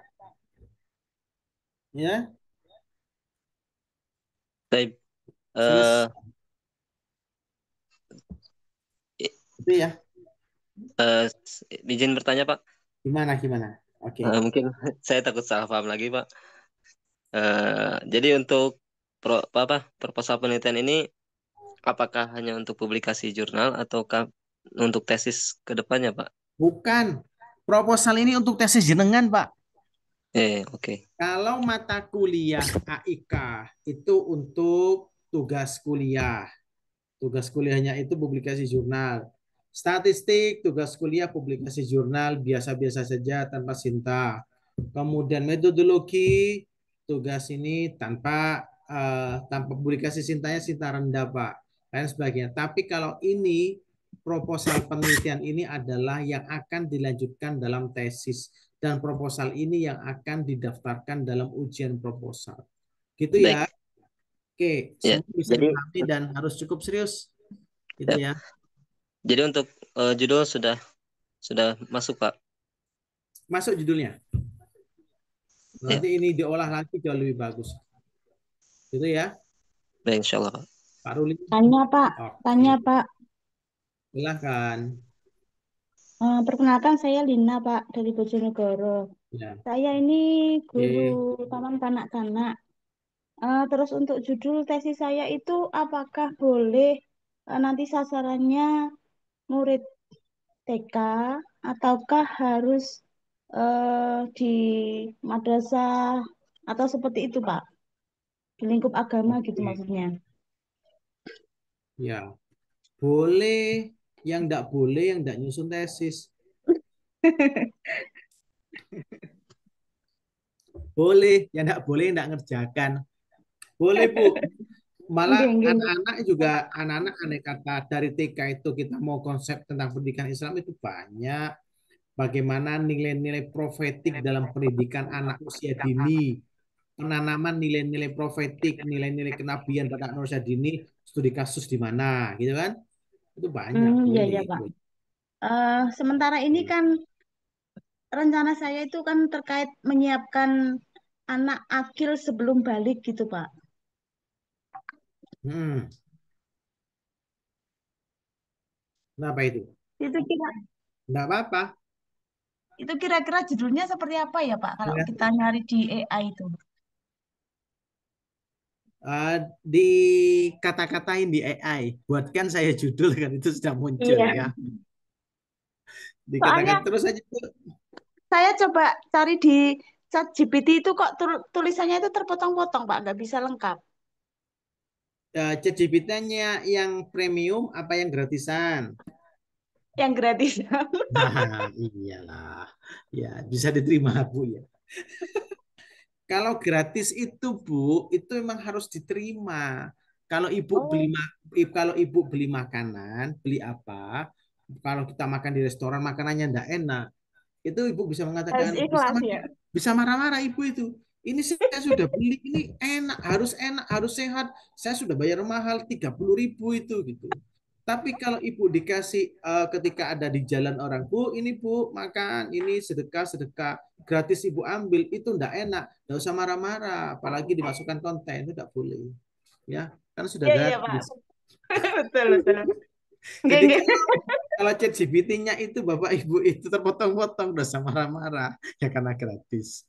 Ya, Baik. selesai. Itu ya. Izin bertanya Pak. Gimana? Oke. Mungkin saya takut salah paham lagi Pak. Jadi untuk proposal penelitian ini apakah hanya untuk publikasi jurnal ataukah untuk tesis ke depannya Pak? Bukan. Proposal ini untuk tesis jenengan, Pak. Oke. Kalau mata kuliah AIK itu untuk tugas kuliah. Tugas kuliahnya itu publikasi jurnal. Statistik, tugas kuliah publikasi jurnal biasa-biasa saja tanpa sinta. Kemudian metodologi, tugas ini tanpa publikasi sintanya sinta rendah, Pak. Dan sebagainya. Tapi kalau ini proposal penelitian ini adalah yang akan dilanjutkan dalam tesis dan proposal ini yang akan didaftarkan dalam ujian proposal. Gitu ya. Baik. Oke, Ya, semua bisa dipahami dan harus cukup serius. Gitu ya. Jadi untuk judul sudah masuk Pak. Masuk judulnya. Nanti ini diolah lagi jauh lebih bagus. Gitu ya. Baik, insya Allah Pak. Pak Ruli. Tanya Pak, tanya Pak. Silahkan. Perkenalkan saya Lina Pak dari Bojonegoro. Ya. Saya ini guru taman kanak-kanak. Terus untuk judul tesis saya itu apakah boleh nanti sasarannya murid TK ataukah harus di madrasah atau seperti itu Pak? Di lingkup agama gitu maksudnya. Ya. Boleh, yang enggak boleh, yang enggak nyusun tesis. Boleh, yang enggak boleh, yang enggak ngerjakan. Boleh, Bu. Malah anak-anak juga, anak-anak aneh kata dari TK itu kita mau konsep tentang pendidikan Islam itu banyak. Bagaimana nilai-nilai profetik dalam pendidikan anak usia dini. Penanaman nilai-nilai profetik, nilai-nilai kenabian pada anak usia dini, studi kasus di mana, gitu kan? Itu banyak. Iya Pak. Sementara ini kan rencana saya itu kan terkait menyiapkan anak akil sebelum balik gitu Pak. Kenapa itu? Itu Enggak apa-apa. Itu kira-kira judulnya seperti apa ya Pak kalau kita nyari di AI itu? Di kata-katain di AI. Buatkan saya judul kan itu sudah muncul ya. Dikatakan terus aja. Saya coba cari di ChatGPT itu kok tulisannya itu terpotong-potong Pak, nggak bisa lengkap. ChatGPT-nya yang premium apa yang gratisan? Yang gratisan. Nah, iyalah. Ya, bisa diterima Bu ya. Kalau gratis itu Bu, itu memang harus diterima. Kalau Ibu beli makanan, beli apa? Kalau kita makan di restoran makanannya enggak enak, itu Ibu bisa mengatakan bisa marah-marah Ibu itu. Ini saya sudah beli, ini enak, harus sehat. Saya sudah bayar mahal 30.000 itu gitu. Tapi kalau Ibu dikasih ketika ada di jalan orang, Bu, ini Bu, makan, ini sedekah, gratis Ibu ambil, itu enggak enak. Enggak usah marah-marah, apalagi dimasukkan konten, itu enggak boleh. Ya, kan sudah gratis. Betul. Jadi kalau ChatGPT-nya itu Bapak Ibu itu terpotong-potong, udah usah marah-marah, ya karena gratis.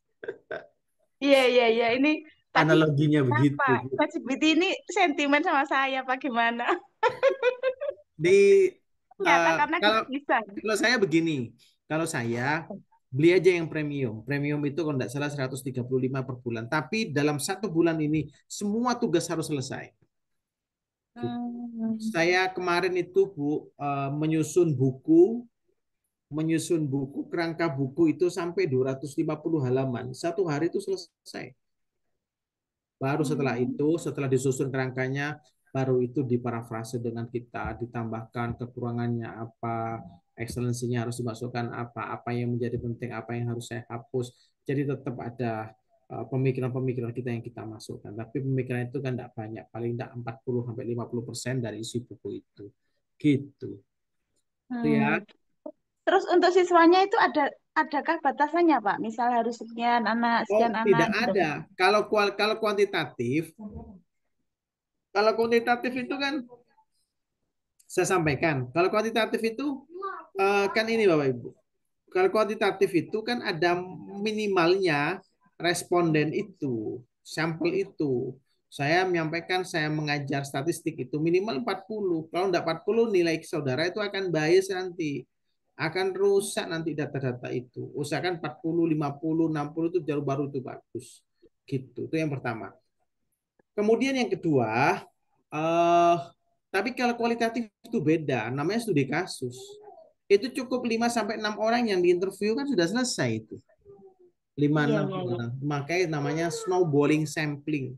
Iya. Ini analoginya begitu. ChatGPT ini sentimen sama saya, Pak, gimana? Kalau saya begini, kalau saya beli aja yang premium. Premium itu kalau tidak salah 135 per bulan. Tapi dalam 1 bulan ini semua tugas harus selesai. Saya kemarin itu Bu menyusun buku, kerangka buku itu sampai 250 halaman. 1 hari itu selesai. Baru setelah itu, setelah disusun kerangkanya, baru itu diparafrase dengan kita, ditambahkan kekurangannya apa, excellency-nya harus dimasukkan apa yang menjadi penting, apa yang harus saya hapus. Jadi tetap ada pemikiran-pemikiran kita yang kita masukkan. Tapi pemikiran itu kan tidak banyak, paling tidak 40-50% dari isi buku itu. Gitu. Itu ya. Terus untuk siswanya itu adakah batasannya, Pak? Misal harus sekian anak, Oh, sekian tidak anak gitu. ada. Kalau kuantitatif itu kan saya sampaikan. Kalau kuantitatif itu kan ini Bapak Ibu. Kalau kuantitatif itu kan ada minimalnya responden itu, sampel itu. Saya menyampaikan, saya mengajar statistik itu minimal 40. Kalau tidak 40 nilai saudara itu akan bias nanti. Akan rusak nanti data-data itu. Usahakan 40, 50, 60 itu jauh baru itu bagus. Gitu. Itu yang pertama. Kemudian yang kedua, tapi kalau kualitatif itu beda, namanya studi kasus. Itu cukup 5-6 orang yang diinterview kan sudah selesai itu. 5-6 orang. Makanya namanya snowballing sampling.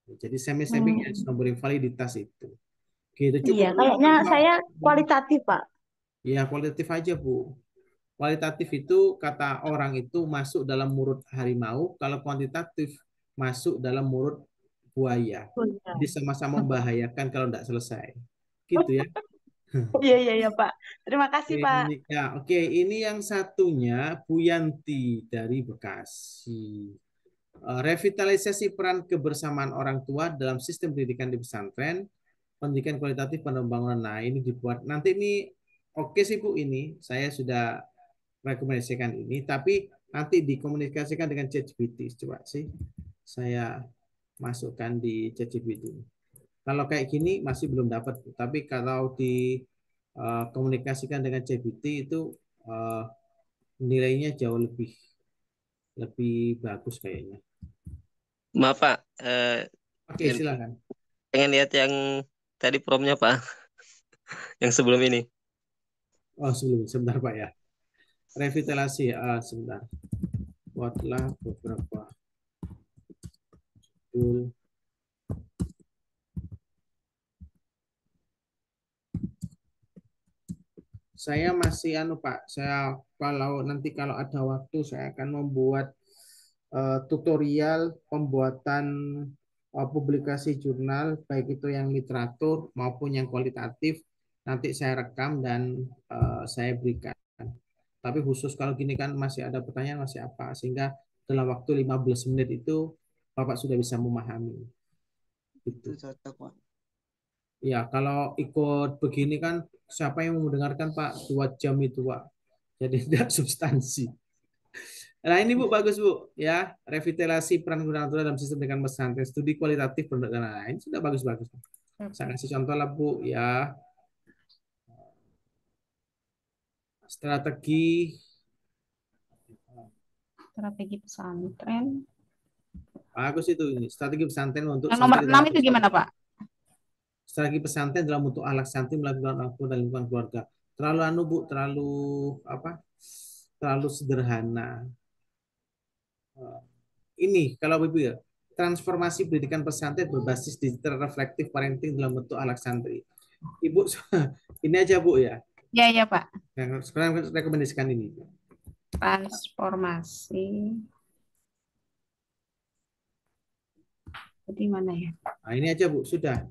Jadi sampling ya snowballing validitas itu. Gitu cukup. Iya, kayaknya saya kualitatif, Pak. Ya, kualitatif aja, Bu. Kualitatif itu kata orang itu masuk dalam mulut harimau, kalau kuantitatif masuk dalam mulut buaya. Jadi sama-sama membahayakan kalau tidak selesai. Gitu ya. Iya, Pak. Terima kasih, Pak. Oke, ini yang satunya Bu Yanti dari Bekasi. Revitalisasi peran kebersamaan orang tua dalam sistem pendidikan di pesantren, pendidikan kualitatif pada pembangunan. Nah, ini dibuat. Nanti ini oke sih Bu, ini saya sudah rekomendasikan ini, tapi nanti dikomunikasikan dengan ChatGPT. Coba sih saya masukkan di ChatGPT. Kalau kayak gini masih belum dapat, tapi kalau dikomunikasikan dengan ChatGPT itu nilainya jauh lebih bagus kayaknya. Maaf Pak, Oke, silakan. pengen lihat yang tadi promnya Pak, yang sebelum ini. Oh, sebentar Pak ya. Revitalisasi, sebentar. Buatlah beberapa judul. Saya masih Pak, saya nanti kalau ada waktu saya akan membuat tutorial pembuatan publikasi jurnal, baik itu yang literatur maupun yang kualitatif. Nanti saya rekam dan saya berikan. Tapi khusus kalau gini kan masih ada pertanyaan, masih apa, sehingga dalam waktu 15 menit itu Bapak sudah bisa memahami. Itu cocok, Pak. Ya, kalau ikut begini kan siapa yang mau mendengarkan Pak 2 jam itu Pak. Jadi tidak substansi. Nah ini Bu bagus Bu ya, revitalisasi peran orang tua dalam sistem pendidikan pesantren, studi kualitatif pendidikan. Nah, ini sudah bagus-bagus. Saya kasih contoh lah Bu ya. Strategi pesantren. Bagus itu ini. Strategi pesantren untuk Yang nomor 6 itu gimana Pak? Strategi pesantren dalam bentuk ahlak santri melakukan orang tua dan lingkungan keluarga. Terlalu Bu, terlalu sederhana. Ini kalau Ibu ya, transformasi pendidikan pesantren berbasis digital reflektif parenting dalam bentuk ahlak santri. Ibu ini aja Bu ya. Iya Pak. Yang sekarang rekomendasikan ini. Transformasi. Jadi mana ya? Nah, ini aja Bu, sudah.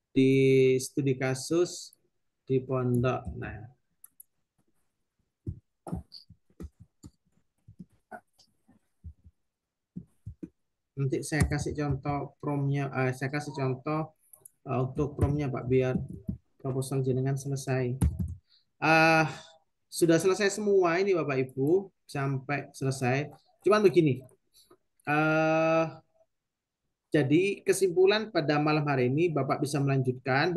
Di studi kasus di pondok. Nah. Nanti saya kasih contoh promnya, saya kasih contoh untuk promnya Pak, biar proposal jenengan selesai. Sudah selesai semua ini Bapak Ibu, sampai selesai. Cuman begini, jadi kesimpulan pada malam hari ini Bapak bisa melanjutkan,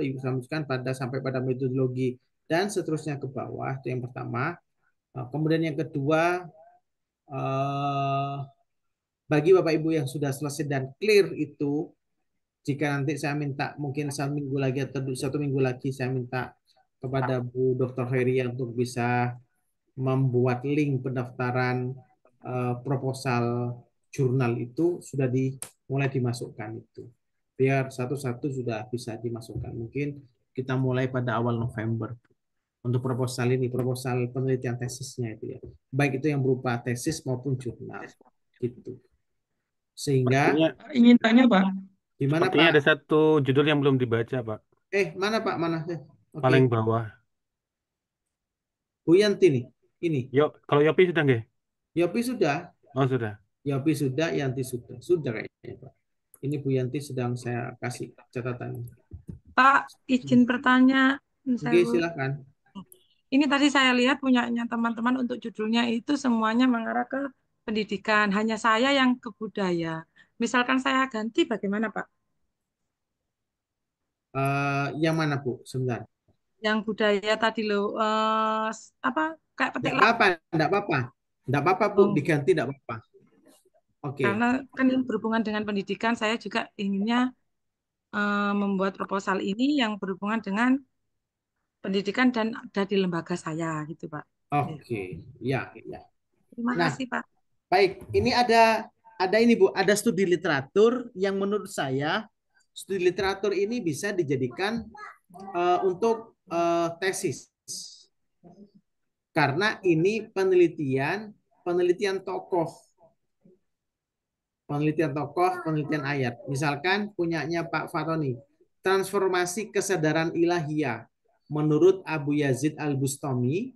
sampai pada metodologi dan seterusnya ke bawah. Itu yang pertama. Kemudian yang kedua, bagi Bapak Ibu yang sudah selesai dan clear itu, jika nanti saya minta mungkin 1 minggu lagi atau 1 minggu lagi saya minta kepada Bu Dr. Heria untuk bisa membuat link pendaftaran proposal jurnal itu sudah mulai dimasukkan itu. biar satu-satu sudah bisa dimasukkan. Mungkin kita mulai pada awal November untuk proposal ini, proposal penelitian tesisnya itu ya. Baik itu yang berupa tesis maupun jurnal. Gitu. Sehingga Sepertinya, Ingin tanya, Pak. gimana sepertinya Pak? ada satu judul yang belum dibaca, Pak. Mana Pak? Mana? Oke. Paling bawah. Bu Yanti nih. Ini. Kalau Yopi sudah nggak? Yopi sudah. Oh, sudah. Yopi sudah, Yanti sudah. Sudah kayaknya Pak. Ini Bu Yanti sedang saya kasih catatan. Pak, izin bertanya. Oke, silakan. Ini tadi saya lihat punyanya teman-teman untuk judulnya itu semuanya mengarah ke pendidikan. Hanya saya yang ke budaya. Misalkan saya ganti bagaimana Pak? Yang mana Bu? Sebentar. Yang budaya tadi loh. Apa? Kayak petik Enggak apa-apa, enggak apa-apa. Enggak apa-apa Bu, diganti enggak apa-apa. Oke. Karena kan ini berhubungan dengan pendidikan, saya juga inginnya membuat proposal ini yang berhubungan dengan pendidikan dan ada di lembaga saya gitu Pak. Oke, ya. Terima kasih Pak. Baik, ini ada ini Bu, ada studi literatur yang menurut saya studi literatur ini bisa dijadikan untuk tesis. Karena ini penelitian tokoh. Penelitian ayat. Misalkan punyanya Pak Fatoni, transformasi kesadaran ilahiyah menurut Abu Yazid Al-Bustami,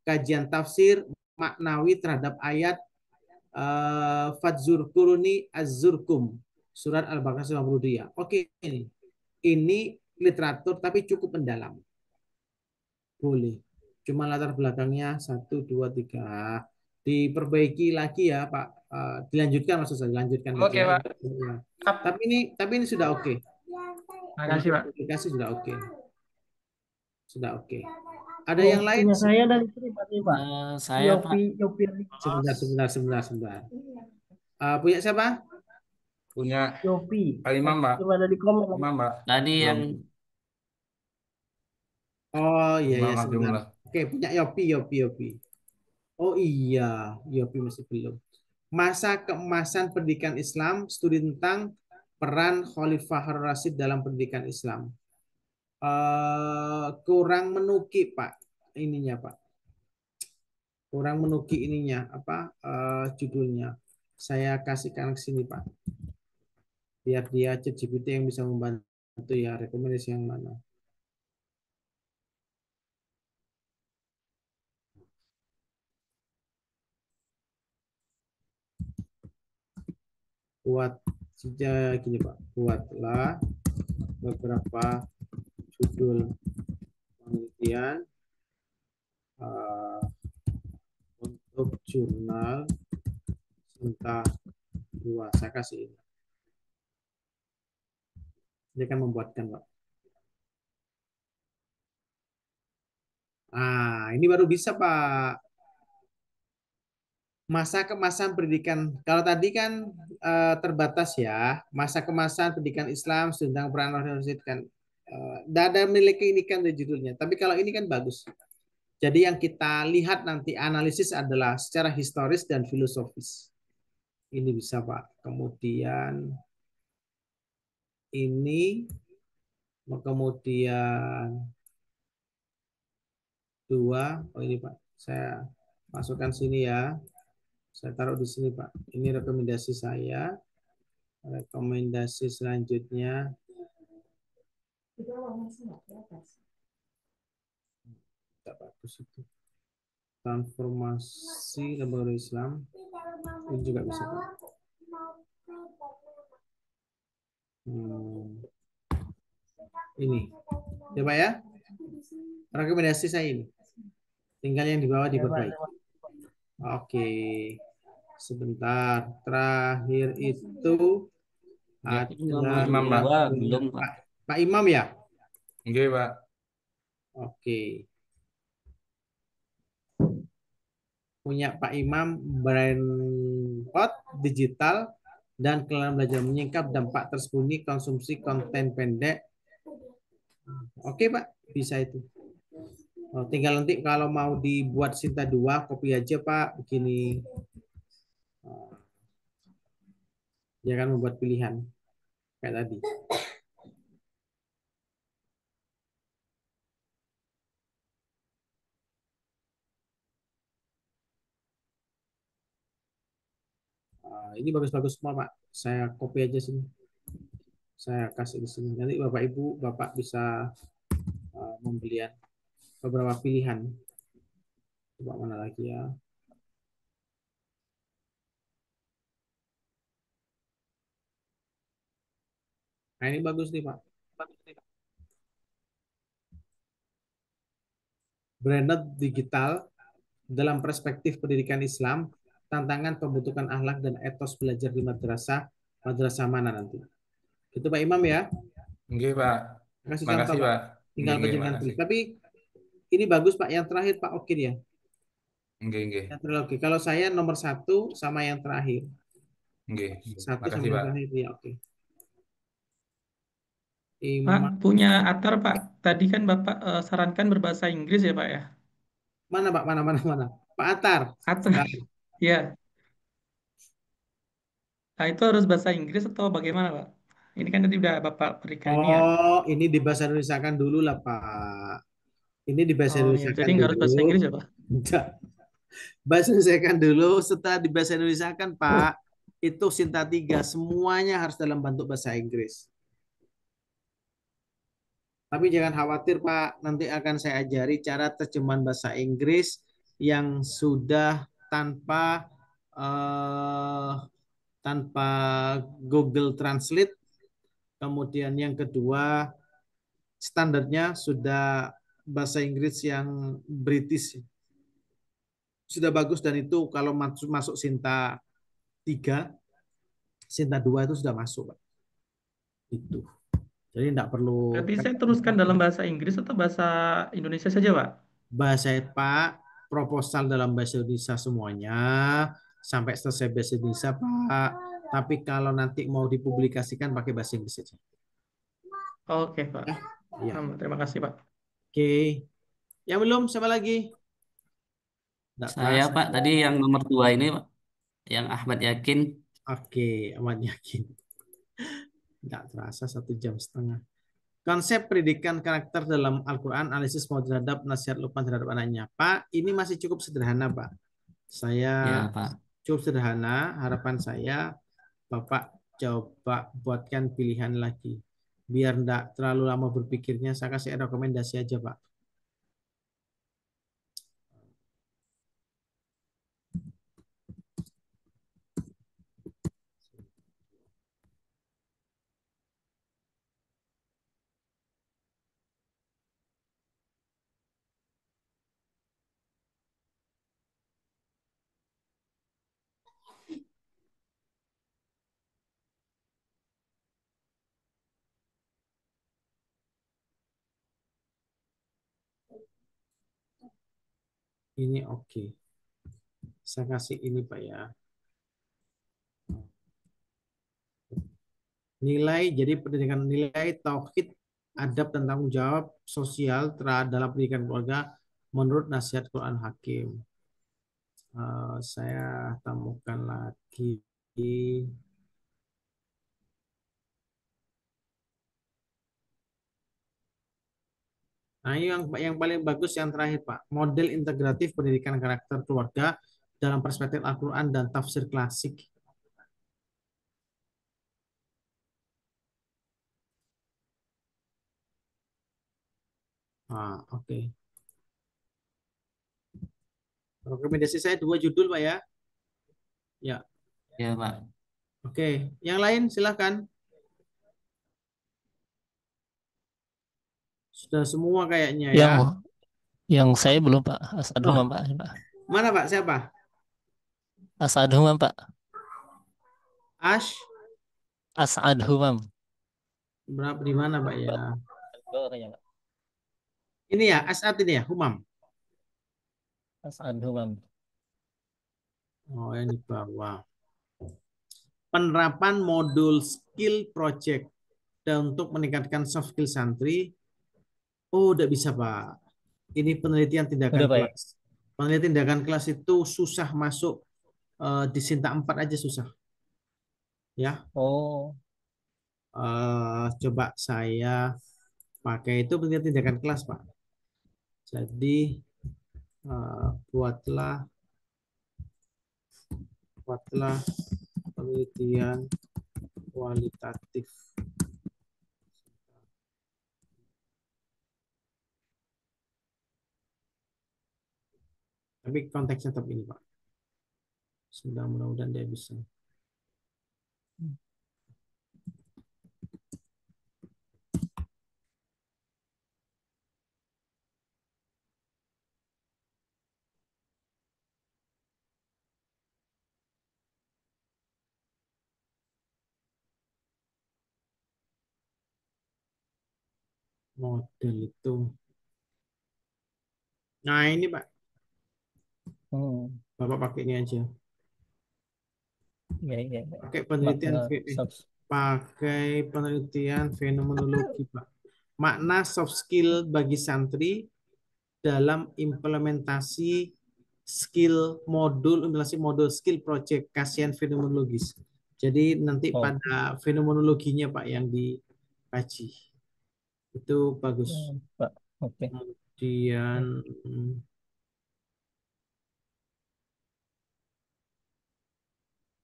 kajian tafsir maknawi terhadap ayat Fadzurkuruni Az-Zurkum, surat Al-Baqarah 92. Oke, ini literatur tapi cukup mendalam. Boleh. Cuma latar belakangnya 1, 2, 3. Diperbaiki lagi ya Pak. Dilanjutkan maksud saya, dilanjutkan. Oke, Pak. Ya. Tapi ini sudah oke. Makasih, Pak. Aplikasi sudah oke. Sudah oke. Ada yang lain? Punya saya dari sini Pak. Saya Pak. Sebentar. Punya siapa? Punya Yopi. Pak Imam, Pak. Coba ada di komen. Imam, Pak. Tadi Belum. yang Oh iya Imam ya sebentar. Abdullah. Oke, punya Yopi. Oh iya, Yopi masih belum. Masa keemasan pendidikan Islam, studi tentang peran Khalifah Harun Rasyid dalam pendidikan Islam. Kurang menuki Pak ininya Pak. Kurang menuki ininya apa judulnya. Saya kasihkan ke sini Pak. Biar dia ChatGPT yang bisa membantu ya, rekomendasi yang mana. Buat saja gini Pak, buatlah beberapa judul penelitian untuk jurnal Sinta 2. Saya kasih ini. Dia akan membuatkan Pak. Ini baru bisa Pak. Masa kemasan pendidikan, kalau tadi kan terbatas ya, masa kemasan pendidikan Islam tentang peran Rasul kan, tidak ada memiliki ini kan judulnya. Tapi kalau ini kan bagus. Jadi yang kita lihat nanti analisis adalah secara historis dan filosofis. Ini bisa Pak. Kemudian ini, kemudian 2. Oh ini Pak, saya masukkan sini ya. Saya taruh di sini Pak. Ini rekomendasi saya. Rekomendasi selanjutnya. Tidak bagus itu. Transformasi lembaga Islam. Ini juga bisa Pak. Ini. Coba ya. Rekomendasi saya ini. Tinggal yang di bawah diperbaiki. Oke. Sebentar. Terakhir itu ada Imam, Pak. Belum, Pak. Pak Imam ya? Oke, Pak. Oke. Punya Pak Imam Brainpot digital dan kelelahan belajar menyingkap dampak tersembunyi konsumsi konten pendek. Oke Pak, bisa itu. Tinggal nanti kalau mau dibuat Sinta 2, copy aja Pak, begini. Dia akan membuat pilihan. kayak tadi. Ini bagus-bagus semua, Pak. Saya copy aja sini. Saya kasih di sini. Nanti Bapak Ibu, Bapak bisa membelian beberapa pilihan. Coba mana lagi ya? Nah, ini bagus nih, Pak. Branded digital dalam perspektif pendidikan Islam, tantangan pembentukan akhlak dan etos belajar di madrasah mana nanti. Itu Pak Imam ya. Nggih, Pak. Kasih Makasih, contoh, Pak. Pak. Tinggal Nggih, panjenengan makasih. pilih. Tapi ini bagus, Pak. Yang terakhir Pak Okin ya. Nggih. Yang trilogi. Kalau saya nomor 1 sama yang terakhir. Nggih. 1 sama Makasih, yang Pak. terakhir. Ya, oke. Pak, Imam. punya Atar, Pak. Tadi kan Bapak sarankan berbahasa Inggris ya, Pak ya? Mana, Pak? Mana? Pak Atar. Atar, ya. Nah, itu harus bahasa Inggris atau bagaimana, Pak? Ini kan tadi udah Bapak berikan ini ya. Oh, ini dibahasa Indonesiakan dulu lah, Pak. Ini dibahasa Oh, ya. Indonesiakan Jadi nggak harus bahasa dulu. Inggris ya, Pak? Enggak. Bahasa Indonesiakan dulu. Setelah dibahasa Indonesiakan, Pak, itu Sinta 3. Semuanya harus dalam bentuk bahasa Inggris. Tapi jangan khawatir, Pak. Nanti akan saya ajari cara terjemahan bahasa Inggris yang sudah tanpa tanpa Google Translate. Kemudian yang kedua, standarnya sudah bahasa Inggris yang British. Sudah bagus, dan itu kalau masuk Sinta 3, Sinta 2 itu sudah masuk, Pak. Itu. Jadi tidak perlu. Berarti saya teruskan dalam bahasa Inggris atau bahasa Indonesia saja, Pak? Bahasa Pak, proposal dalam bahasa Indonesia semuanya, sampai selesai bahasa Indonesia, Pak. Tapi kalau nanti mau dipublikasikan pakai bahasa Inggris saja. Oke, Pak. Ya. Terima kasih, Pak. Oke. Yang belum, siapa lagi? Nggak Saya, terasa. Pak, tadi yang nomor 2 ini, Pak. Yang Ahmad Yakin. Oke, Ahmad Yakin. Nggak terasa 1,5 jam. Konsep pendidikan karakter dalam Al-Quran, analisis mau terhadap nasihat Luqman terhadap anaknya. Pak, ini masih cukup sederhana, Pak. Saya Ya, Pak. cukup sederhana. Harapan saya, Bapak coba buatkan pilihan lagi. Biar enggak terlalu lama berpikirnya, saya kasih rekomendasi aja, Pak. Ini oke. Saya kasih ini, Pak ya. Nilai, jadi pendidikan nilai tauhid, adab dan tanggung jawab sosial dalam pendidikan keluarga menurut nasihat Quran Hakim. Saya temukan lagi. Nah, yang paling bagus yang terakhir, Pak. Model integratif pendidikan karakter keluarga dalam perspektif Al-Quran dan tafsir klasik. Oke. Rekomendasi saya 2 judul, Pak ya. Ya. Ya, Pak. Oke. Yang lain silakan. Sudah semua kayaknya ya. Yang saya belum, Pak. Asad Oh. Humam, Pak. Mana, Pak? Siapa? Asad Humam, Pak. Asad Humam. Berapa di mana, Pak ya? Bawahnya, Pak. Ini ya, Asad ini ya, Humam. Asad Humam. Oh, yang di bawah. Penerapan modul skill project dan untuk meningkatkan soft skill santri. Oh, udah bisa, Pak. Ini penelitian tindakan Udah, Pak, ya? kelas. Penelitian tindakan kelas itu susah masuk, di Sinta 4 aja susah. Ya. Oh. Coba saya pakai itu penelitian tindakan kelas, Pak. Jadi buatlah penelitian kualitatif. Tapi konteksnya tetap ini, Pak. Sudah, mudah-mudahan dia bisa. Model itu. Nah, ini, Pak. Bapak pakai ini aja. Ya. Pakai penelitian Makna pakai penelitian fenomenologi, Pak. Makna soft skill bagi santri dalam implementasi implementasi modul skill project kajian fenomenologis. Jadi nanti pada fenomenologinya, Pak, yang dikaji. Itu bagus. Pak. Oke. Kemudian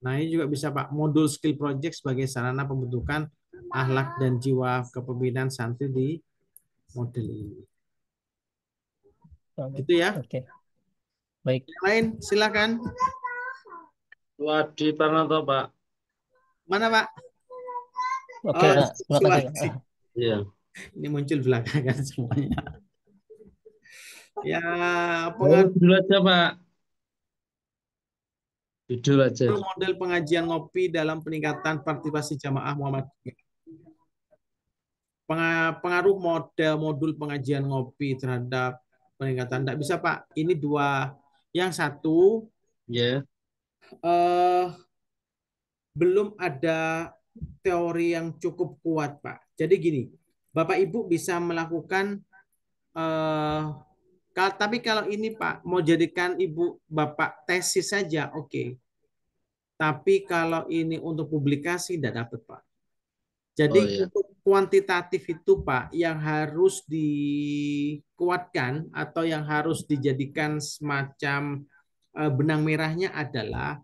nah, ini juga bisa, Pak, modul skill project sebagai sarana pembentukan akhlak dan jiwa kepemimpinan santri di model ini. Gitu ya. Oke. Baik. Yang lain, silakan. Wadi Pranganto, Pak. Mana, Pak? Oke, Oh, Pak. Terima kasih, Suwadi. Pak. Iya. Ini muncul belakangan semuanya. Ya, Judul aja, Pak. Judul aja. model pengajian ngopi dalam peningkatan partisipasi jamaah Muhammadiyah. Pengaruh modul pengajian ngopi terhadap peningkatan. Tidak bisa, Pak. Ini dua. Yang satu, belum ada teori yang cukup kuat, Pak. Jadi gini, Bapak Ibu bisa melakukan, tapi kalau ini, Pak, mau jadikan Ibu Bapak tesis saja, oke. Tapi kalau ini untuk publikasi, tidak dapat, Pak. Jadi untuk kuantitatif itu, Pak, yang harus dikuatkan atau yang harus dijadikan semacam benang merahnya adalah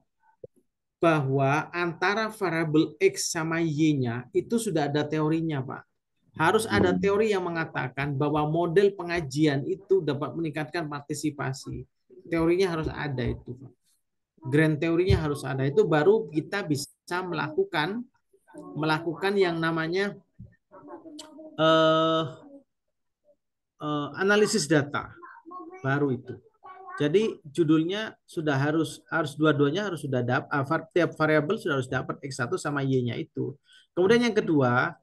bahwa antara variabel X sama Y-nya itu sudah ada teorinya, Pak. Harus ada teori yang mengatakan bahwa model pengajian itu dapat meningkatkan partisipasi. Teorinya harus ada itu, Pak. Grand teorinya harus ada. Itu baru kita bisa melakukan yang namanya analisis data. Baru itu. Jadi judulnya sudah harus dua-duanya harus sudah dapat, tiap variabel sudah harus dapat X1 sama Y-nya itu. Kemudian yang kedua,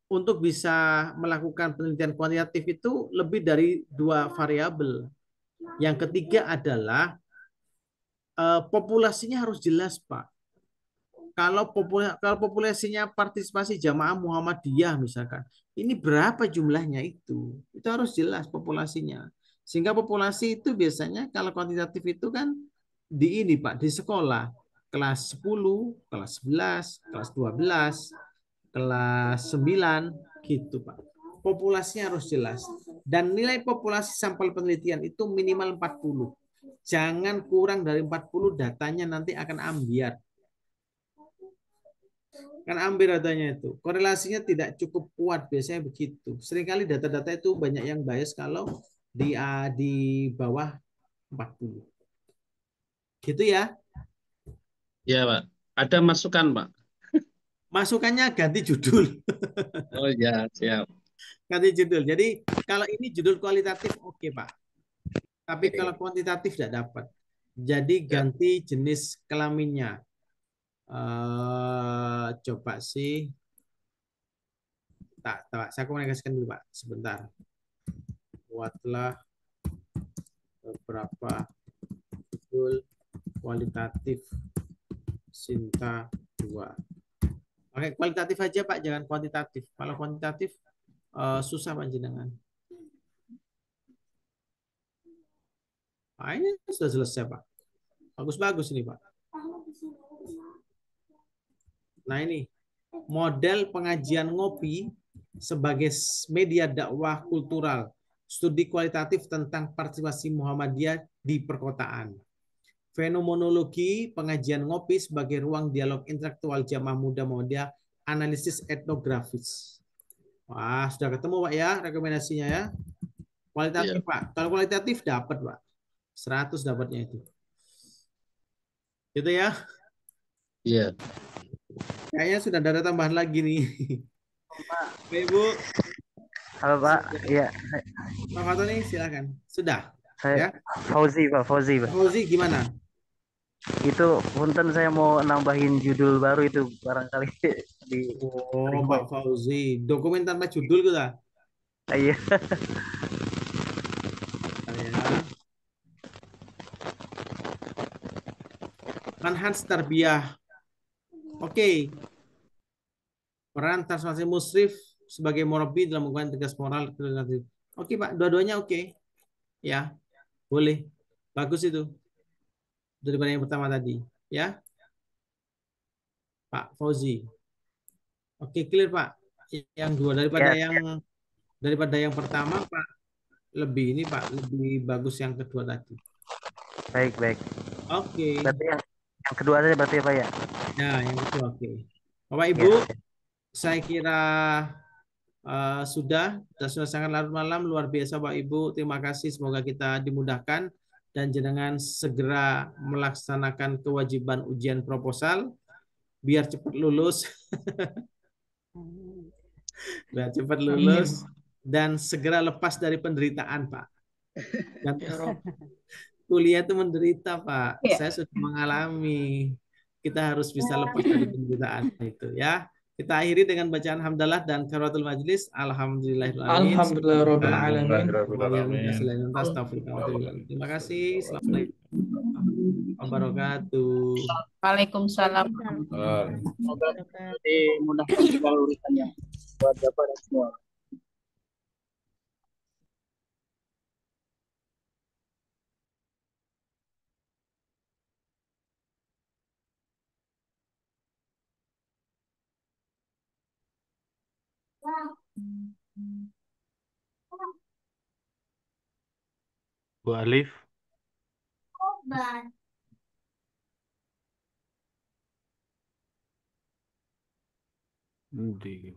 untuk bisa melakukan penelitian kuantitatif itu lebih dari dua variabel. Yang ketiga adalah populasinya harus jelas, Pak. Kalau populasinya partisipasi jamaah Muhammadiyah misalkan, ini berapa jumlahnya itu harus jelas populasinya. Sehingga populasi itu biasanya kalau kuantitatif itu kan di ini, Pak, di sekolah kelas 10, kelas 11, kelas 12, kelas 9 gitu, Pak. Populasinya harus jelas. Dan nilai populasi sampel penelitian itu minimal 40. Jangan kurang dari 40, datanya nanti akan ambiar. Kan ambil datanya itu. Korelasinya tidak cukup kuat, biasanya begitu. Seringkali data-data itu banyak yang bias kalau di bawah 40. Gitu ya? Ya, Pak. Ada masukan, Pak? Masukannya ganti judul. Oh ya, siap. Ganti judul. Jadi kalau ini judul kualitatif oke, Pak. Tapi kalau kuantitatif tidak dapat. Jadi ganti jenis kelaminnya. Coba sih, saya komunikasikan dulu, Pak, sebentar. Buatlah beberapa judul kualitatif Sinta 2. Oke, kualitatif aja, Pak, jangan kuantitatif. Kalau kuantitatif susah, Pak, jenengan. Nah, ini sudah selesai, Pak. Bagus-bagus ini, Pak. Nah, ini model pengajian ngopi sebagai media dakwah kultural, studi kualitatif tentang partisipasi Muhammadiyah di perkotaan. Fenomenologi pengajian ngopi sebagai ruang dialog intelektual jamaah muda Muhammadiyah, analisis etnografis. Wah, sudah ketemu Pak ya rekomendasinya ya. Kualitatif Iya. Pak. Kalau kualitatif dapat Pak. 100 dapatnya itu. Gitu ya. Iya. Kayaknya sudah ada tambahan lagi nih. Pak. Bapak, Ibu. Halo Pak, iya. Pak Fatoni silakan. Sudah. Saya Ya. Fauzi Pak, Fauzi Pak. Fauzi gimana? Itu punten saya mau nambahin judul baru itu barangkali di Oh, Pak Fauzi. Dokumen tanpa judul kita. Iya. Ya. Manhaj tarbiyah. Oke. Peran transformasi musrif sebagai murabi dalam menggunakan tegas moral. Oke Pak, dua-duanya oke. Ya, boleh. Bagus itu. Daripada yang pertama tadi. Ya. Pak Fauzi. Oke, clear Pak. Yang dua daripada yang pertama Pak, lebih ini Pak, lebih bagus yang kedua tadi. Baik. Oke. Berarti yang kedua saja berarti ya Pak ya? Ya, yang kedua oke. Bapak Ibu, saya kira sudah sangat larut malam, luar biasa Pak Ibu. Terima kasih, semoga kita dimudahkan dan jenengan segera melaksanakan kewajiban ujian proposal biar cepat lulus. Biar cepat lulus dan segera lepas dari penderitaan Pak. Dan kuliah itu menderita Pak. Saya sudah mengalami. Kita harus bisa lepas dari penderitaan itu ya. Kita akhiri dengan bacaan hamdalah dan kafaratul majlis. Alhamdulillahirrahmanirrahim. Alhamdulillahirrahmanirrahim. Terima kasih. Assalamualaikum warahmatullahi wabarakatuh. Waalaikumsalam. Semoga dimudahkan segala urusannya buat Bapak dan semua. Bu Alif. Di.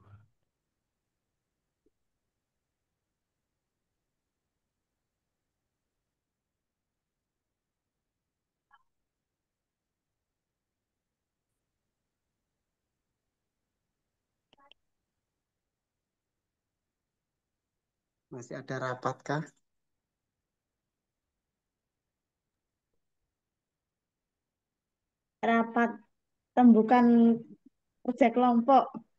Masih ada rapat kah? Rapat pembukaan kerja kelompok.